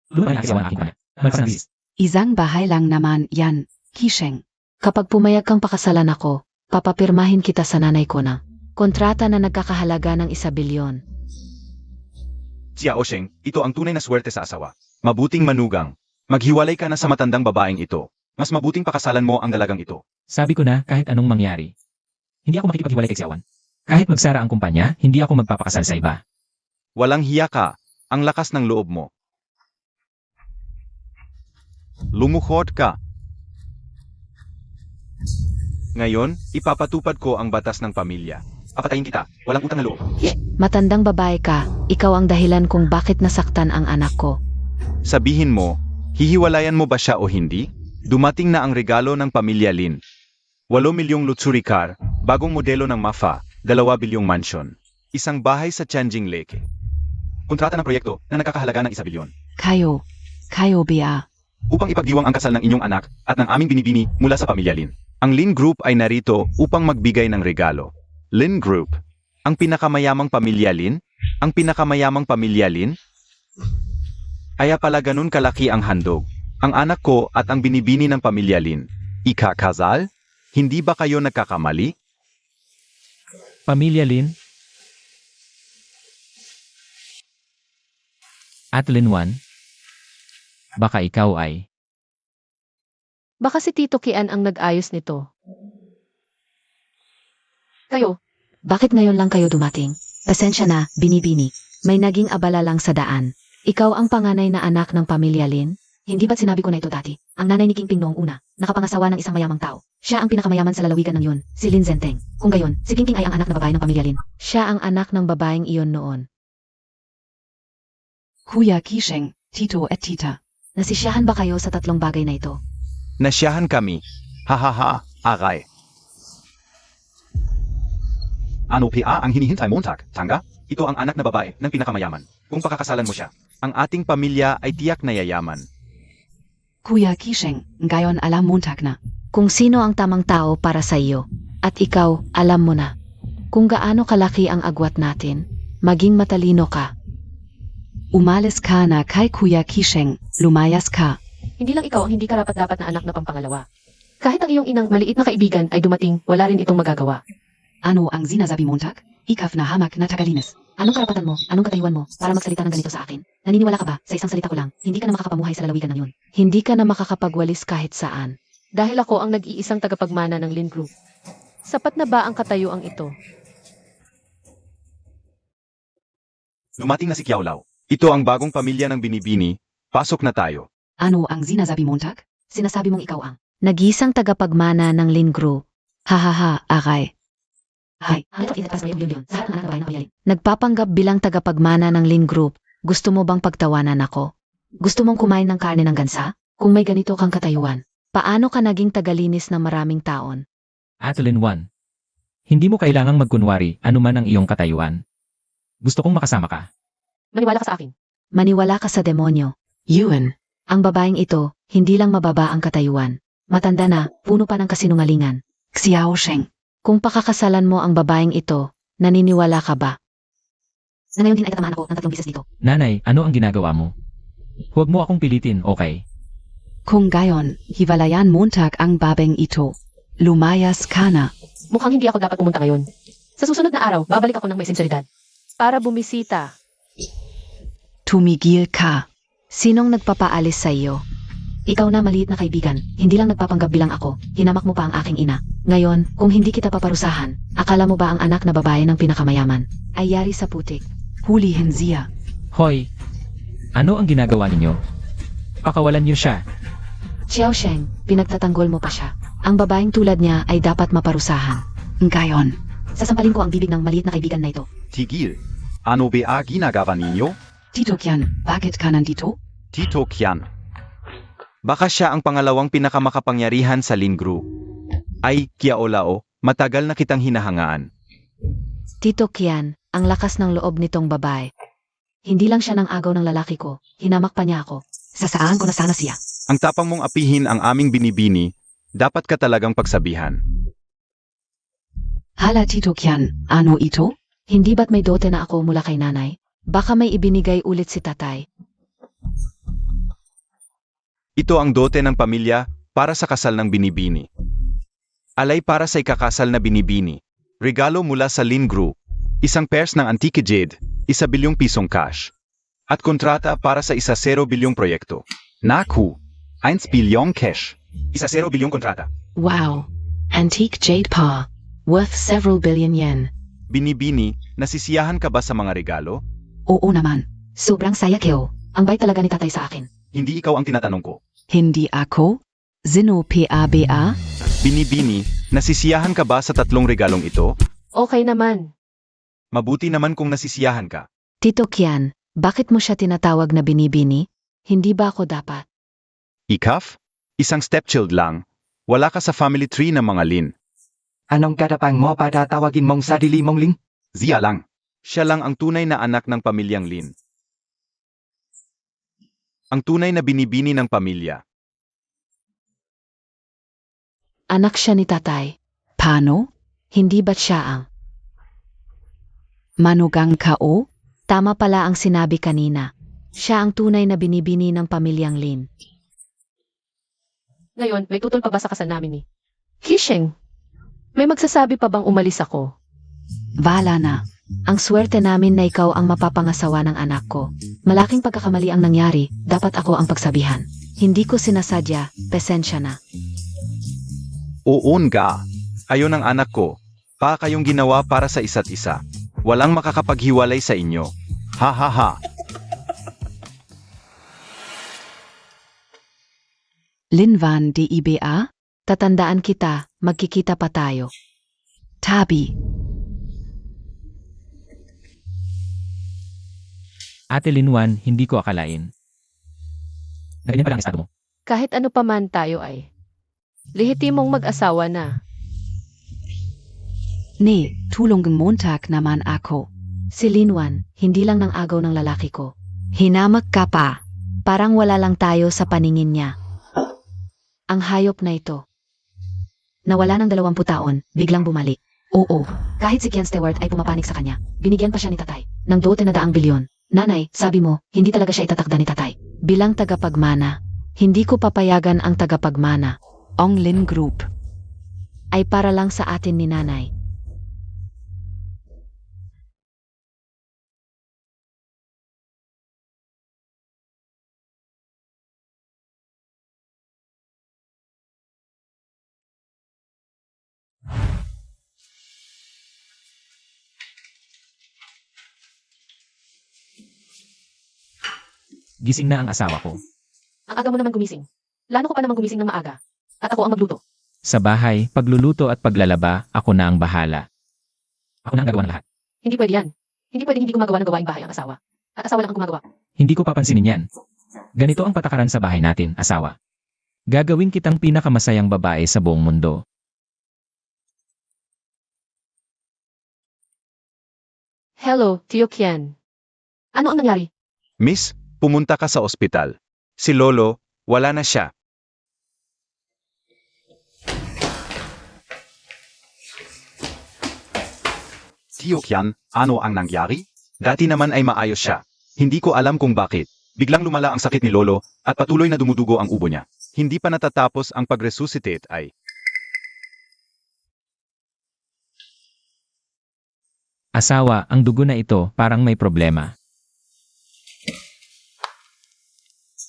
lumaya sa akin. Magsangis. Isang bahay lang naman yan, Kisheng. Kapag pumayag kang pakasalan ako, papapirmahin kita sa nanay ko na kontrata na nagkakahalaga ng 1 bilyon. Xiao Sheng, ito ang tunay na swerte sa asawa. Mabuting manugang. Maghiwalay ka na sa matandang babaeng ito. Mas mabuting pakasalan mo ang dalagang ito. Sabi ko na kahit anong mangyari. Hindi ako makikipaghiwalay kay Xiaowan. Kahit magsara ang kumpanya, hindi ako magpapakasal sa iba. Walang hiya ka. Ang lakas ng loob mo. Lumuhod ka. Ngayon, ipapatupad ko ang batas ng pamilya. Papatayin kita. Walang utang na loob. Matandang babae ka, ikaw ang dahilan kung bakit nasaktan ang anak ko. Sabihin mo, hihiwalayan mo ba siya o hindi? Dumating na ang regalo ng pamilya Lin. 8 milyong luxury car, bagong modelo ng Mafa, 2 bilyong mansion. Isang bahay sa Tianjin Lake. Kontrata ng proyekto na nagkakahalaga ng 1 bilyon. Kayo Bia. Upang ipagdiwang ang kasal ng inyong anak at ng aming binibini mula sa pamilya Lin. Ang Lin Group ay narito upang magbigay ng regalo. Lin Group. Ang pinakamayamang pamilya Lin? Ang pinakamayamang pamilya Lin? Kaya pala ganun kalaki ang handog. Ang anak ko at ang binibini ng pamilya Lin. Ikakasal? Hindi ba kayo nagkakamali? Pamilya Lin? At Lin Wan? Baka ikaw ay... Baka si Tito Kian ang nag-ayos nito. Kayo, Bakit ngayon lang kayo dumating? Pasensya na, binibini. May naging abala lang sa daan. Ikaw ang panganay na anak ng pamilya Lin? Hindi ba't sinabi ko na ito dati? Ang nanay ni Kingping noong una, nakapangasawa ng isang mayamang tao. Siya ang pinakamayaman sa lalawigan ng yun, si Lin Zenteng. Kung gayon, si Kingping ay ang anak na babae ng pamilya Lin. Siya ang anak ng babaeng iyon noon. Kuya Kisheng, Tito et Tita. Nasisiyahan ba kayo sa 3 bagay na ito? Nasyahan kami. Hahaha, aray. Ano pa ang hinihintay Montag, Tanga? Ito ang anak na babae ng pinakamayaman. Kung pakakasalan mo siya, ang ating pamilya ay tiyak na yayaman. Kuya Kisheng, ngayon alam Montag na. Kung sino ang tamang tao para sa iyo. At ikaw, alam mo na. Kung gaano kalaki ang agwat natin, maging matalino ka. Umalis ka na kay Kuya Kisheng, lumayas ka. hindi lang ikaw ang hindi karapat-dapat na anak na pampangalawa. Kahit ang iyong inang maliit na kaibigan ay dumating, wala rin itong magagawa. Ano ang sinasabi Montag? Ikaf na hamak na tagalinis. Anong karapatan mo, anong katayuan mo, para magsalita ng ganito sa akin? Naniniwala ka ba, sa isang salita ko lang, hindi ka na makakapamuhay sa lalawigan ng yun? Hindi ka na makakapagwalis kahit saan. Dahil ako ang nag-iisang tagapagmana ng Lin Group. Sapat na ba ang katayuang ito? Dumating na si Kiaolao. Ito ang bagong pamilya ng binibini. Pasok na tayo. Ano ang sinasabi Montag? Sinasabi mong ikaw ang nag-iisang tagapagmana ng Lin Group. Hahaha, aray. Hay, nagpapanggap bilang tagapagmana ng Lin Group. Gusto mo bang pagtawanan ako? Gusto mong kumain ng karne ng gansa? Kung may ganito kang katayuan, paano ka naging tagalinis ng maraming taon? At Lin Wan, hindi mo kailangang magkunwari anuman ang iyong katayuan. Gusto kong makasama ka. Maniwala ka sa akin. Maniwala ka sa demonyo. Yuan. Ang babaeng ito, hindi lang mababa ang katayuan. Matanda na, puno pa ng kasinungalingan. Xiao Sheng. Kung pakakasalan mo ang babaeng ito, naniniwala ka ba? Na ngayon din ay tatamaan ako ng 3 bisis dito. Nanay, ano ang ginagawa mo? Huwag mo akong pilitin, okay? Kung gayon, hiwalayan Montag ang babeng ito. Lumayas ka na. Mukhang hindi ako dapat pumunta ngayon. Sa susunod na araw, babalik ako ng may sinseridad. Para bumisita. Tumigil ka. Sinong nagpapaalis sa iyo? Ikaw na maliit na kaibigan, hindi lang nagpapanggap bilang ako, hinamak mo pa ang aking ina. Ngayon, kung hindi kita paparusahan, akala mo ba ang anak na babae ng pinakamayaman ay yari sa putik? Hulihin siya. Hoy! Ano ang ginagawa ninyo? Pakawalan niyo siya. Xiao Sheng, pinagtatanggol mo pa siya. Ang babaeng tulad niya ay dapat maparusahan. Ngayon, Sasampalin ko ang bibig ng maliit na kaibigan na ito. Tigil. Ano ba ginagawa ninyo? Tito Kian, bakit ka nandito? Tito Kian. Baka siya ang pangalawang pinakamakapangyarihan sa Lingru. Ay, Kiaolao, matagal na kitang hinahangaan. Tito Kian, ang lakas ng loob nitong babae. Hindi lang siya ng agaw ng lalaki ko, hinamak pa niya ako. Sasaan ko na sana siya. Ang tapang mong apihin ang aming binibini, dapat ka talagang pagsabihan. Hala Tito Kian, ano ito? Hindi ba't may dote na ako mula kay nanay? Baka may ibinigay ulit si tatay. Ito ang dote ng pamilya para sa kasal ng binibini. Alay para sa ikakasal na binibini. Regalo mula sa Lingru. Isang pairs ng antique jade, 1 bilyong pisong cash. At kontrata para sa 1 bilyong proyekto. Naku, 1 bilyong cash. 1 bilyong kontrata. Wow! Antique jade pa. Worth several billion yen. Binibini, nasisiyahan ka ba sa mga regalo? Oo naman. Sobrang saya Keo. Ang bait talaga ni tatay sa akin. Hindi ikaw ang tinatanong ko. Hindi ako? Zino PABA? Binibini, nasisiyahan ka ba sa 3 regalong ito? Okay naman. Mabuti naman kung nasisiyahan ka. Tito Kian, bakit mo siya tinatawag na binibini? Hindi ba ako dapat? Ikaf? Isang stepchild lang. Wala ka sa family tree ng mga Lin. Anong katapang mo para tawagin mong sarili mong Ling? Zia lang. Siya lang ang tunay na anak ng pamilyang Lin. Ang tunay na binibini ng pamilya. Anak siya ni tatay. Paano? Hindi ba't siya ang? Manugang ka o? Tama pala ang sinabi kanina. Siya ang tunay na binibini ng pamilyang Lin. Ngayon, may tutol pa ba sa kasal namin ni Hisheng? May magsasabi pa bang umalis ako? Wala na. Ang swerte namin na ikaw ang mapapangasawa ng anak ko. Malaking pagkakamali ang nangyari, dapat ako ang pagsabihan. Hindi ko sinasadya, pasensya na. Oon ka. Ayon ang anak ko. Pa kayong ginawa para sa isa't isa. Walang makakapaghiwalay sa inyo. Ha ha ha. Linvan DIBA? Tatandaan kita, magkikita pa tayo. Tabi. Ate Linwan, hindi ko akalain. Na ganyan pala ang estado mo. Kahit ano pa man tayo ay lehitimong mag-asawa na. Ne, tulungan Montag naman ako. Si Linwan, hindi lang ng agaw ng lalaki ko. Hinamak ka pa. Parang wala lang tayo sa paningin niya. Ang hayop na ito. Nawala ng 20 taon, biglang bumalik. Oo, kahit si Kian Stewart ay pumapanig sa kanya. Binigyan pa siya ni tatay ng dote na 100 bilyon. Nanay, sabi mo, hindi talaga siya itatakda ni tatay. Bilang tagapagmana, hindi ko papayagan ang tagapagmana Ong Lin Group. ay para lang sa atin ni nanay. Gising na ang asawa ko. Ang aga mo naman gumising. Lalo ko pa naman gumising ng maaga. At ako ang magluto. Sa bahay, pagluluto at paglalaba, ako na ang bahala. Ako na ang gagawa ng lahat. Hindi pwede yan. Hindi pwedeng hindi gumagawa ng gawaing bahay ang asawa. At asawa lang ang gumagawa. Hindi ko papansinin yan. Ganito ang patakaran sa bahay natin, asawa. Gagawin kitang pinakamasayang babae sa buong mundo. Hello, Tio Kian. Ano ang nangyari? Miss, pumunta ka sa ospital. Si Lolo, wala na siya. Tio Kian, ano ang nangyari? Dati naman ay maayos siya. Hindi ko alam kung bakit. Biglang lumala ang sakit ni Lolo at patuloy na dumudugo ang ubo niya. Hindi pa natatapos ang pag-resuscitate ay... Asawa, ang dugo na ito parang may problema.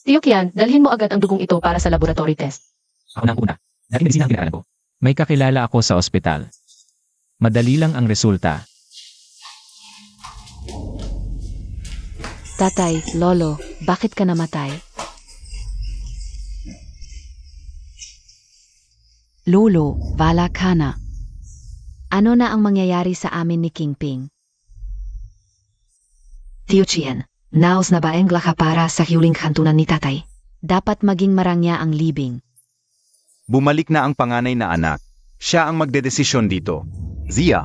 Tiyok yan, dalhin mo agad ang dugong ito para sa laboratory test. Ako na ang una. Dating medisina ang pinag ko. May kakilala ako sa ospital. Madali lang ang resulta. Tatay, lolo, bakit ka namatay? Lolo, wala ka na. Ano na ang mangyayari sa amin ni Kingping? Tiyuchien, naos na ba ang laka para sa huling hantunan ni tatay? Dapat maging marangya ang libing. Bumalik na ang panganay na anak. Siya ang magdedesisyon dito. Zia,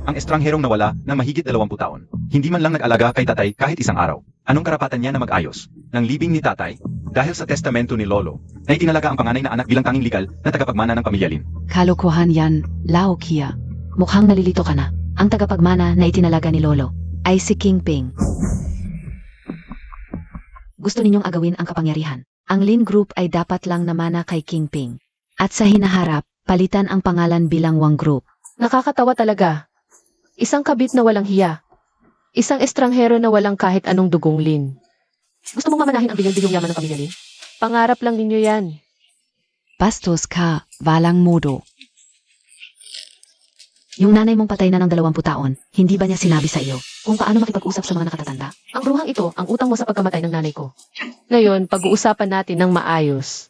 ang estrangherong nawala na mahigit 20 taon. Hindi man lang nag-alaga kay tatay kahit isang araw. Anong karapatan niya na mag-ayos ng libing ni tatay dahil sa testamento ni Lolo na itinalaga ang panganay na anak bilang tanging legal na tagapagmana ng pamilya Lin? Kalokohan yan, Lao Kia. Mukhang nalilito ka na. Ang tagapagmana na itinalaga ni Lolo ay si Kingping. Gusto ninyong agawin ang kapangyarihan. Ang Lin Group ay dapat lang namana kay Kingping. At sa hinaharap, palitan ang pangalan bilang Wang Group. Nakakatawa talaga. Isang kabit na walang hiya. Isang estranghero na walang kahit anong dugong Lin. Gusto mong mamanahin ang bilyong-bilyong yaman ng pamilya Lin? Pangarap lang ninyo yan. Bastos ka, walang modo. Yung nanay mong patay na ng 20 taon, hindi ba niya sinabi sa iyo kung paano makipag-usap sa mga nakatatanda? Ang bruhang ito ang utang mo sa pagkamatay ng nanay ko. Ngayon, pag-uusapan natin ng maayos.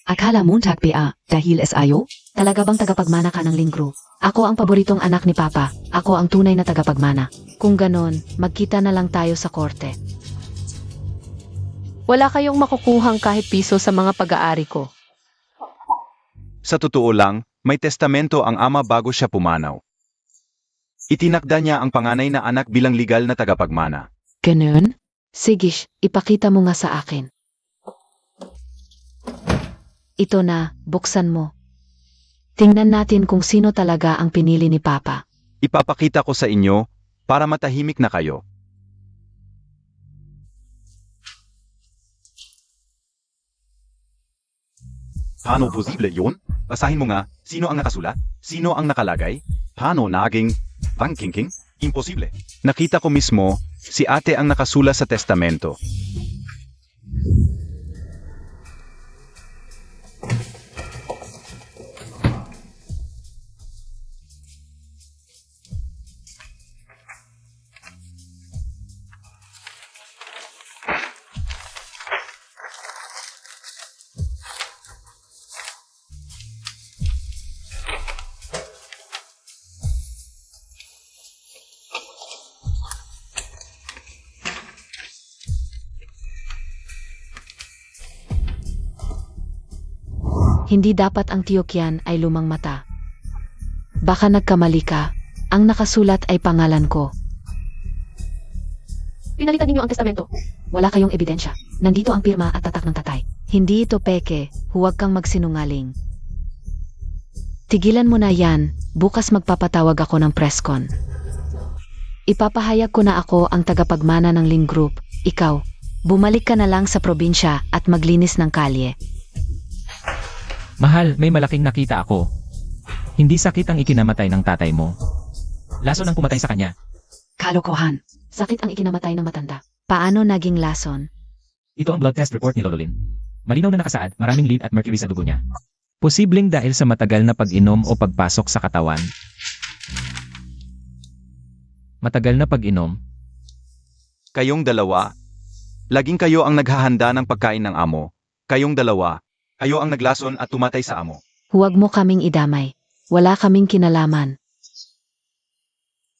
Akala mo tagpia, dahil SIO? Talaga bang tagapagmana ka ng Lin Group? Ako ang paboritong anak ni Papa. Ako ang tunay na tagapagmana. Kung ganon, magkita na lang tayo sa korte. Wala kayong makukuhang kahit piso sa mga pag-aari ko. Sa totoo lang, may testamento ang ama bago siya pumanaw. Itinakda niya ang panganay na anak bilang legal na tagapagmana. Ganun? Sigish, ipakita mo nga sa akin. Ito na, buksan mo. Tingnan natin kung sino talaga ang pinili ni Papa. Ipapakita ko sa inyo para matahimik na kayo. Paano posible yun? Basahin mo nga, sino ang nakasulat? Sino ang nakalagay? Paano naging Wang Kingping? Imposible. Nakita ko mismo, si ate ang nakasula sa testamento. Hindi dapat ang tiyokyan ay lumang mata. Baka nagkamali ka. Ang nakasulat ay pangalan ko. Pinalitan ninyo ang testamento. Wala kayong ebidensya. Nandito ang pirma at tatak ng tatay. Hindi ito peke. Huwag kang magsinungaling. Tigilan mo na yan. Bukas magpapatawag ako ng presscon. Ipapahayag ko na ako ang tagapagmana ng Lin Group. Ikaw, bumalik ka na lang sa probinsya at maglinis ng kalye. Mahal, may malaking nakita ako. Hindi sakit ang ikinamatay ng tatay mo. Lason ang pumatay sa kanya. Kalokohan. Sakit ang ikinamatay ng matanda. Paano naging lason? Ito ang blood test report ni Lolo Lin. Malinaw na nakasaad, maraming lead at mercury sa dugo niya. Posibleng dahil sa matagal na pag-inom o pagpasok sa katawan. Matagal na pag-inom. Kayong dalawa, laging kayo ang naghahanda ng pagkain ng amo. Kayong dalawa, kayo ang naglason at tumatay sa amo. Huwag mo kaming idamay. Wala kaming kinalaman.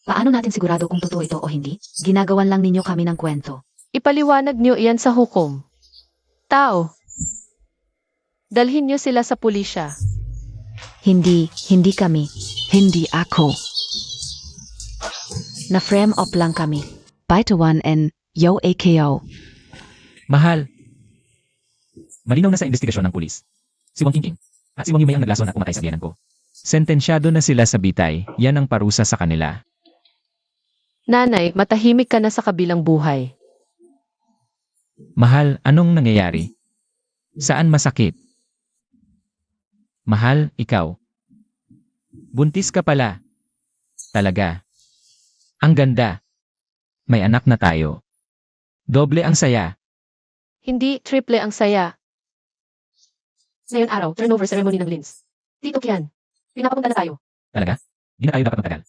Paano natin sigurado kung totoo ito o hindi? Ginagawan lang ninyo kami ng kwento. Ipaliwanag niyo iyan sa hukom. Tao. Dalhin niyo sila sa pulisya. Hindi kami. Hindi ako. Na-frame up lang kami. Baitawan en yo AKO. Mahal. Malinaw na sa investigasyon ng pulis. Si Wang Kingping at si Wang Yimei ang naglason at pumatay sa biyanan ko. Sentensyado na sila sa bitay, yan ang parusa sa kanila. Nanay, matahimik ka na sa kabilang buhay. Mahal, anong nangyayari? Saan masakit? Mahal, ikaw. Buntis ka pala. Talaga. Ang ganda. May anak na tayo. Doble ang saya. Hindi triple ang saya. Ngayon araw, turnover ceremony ng Lins. Tito Kian, pinapapunta na tayo. Talaga? Di na tayo dapat matagal.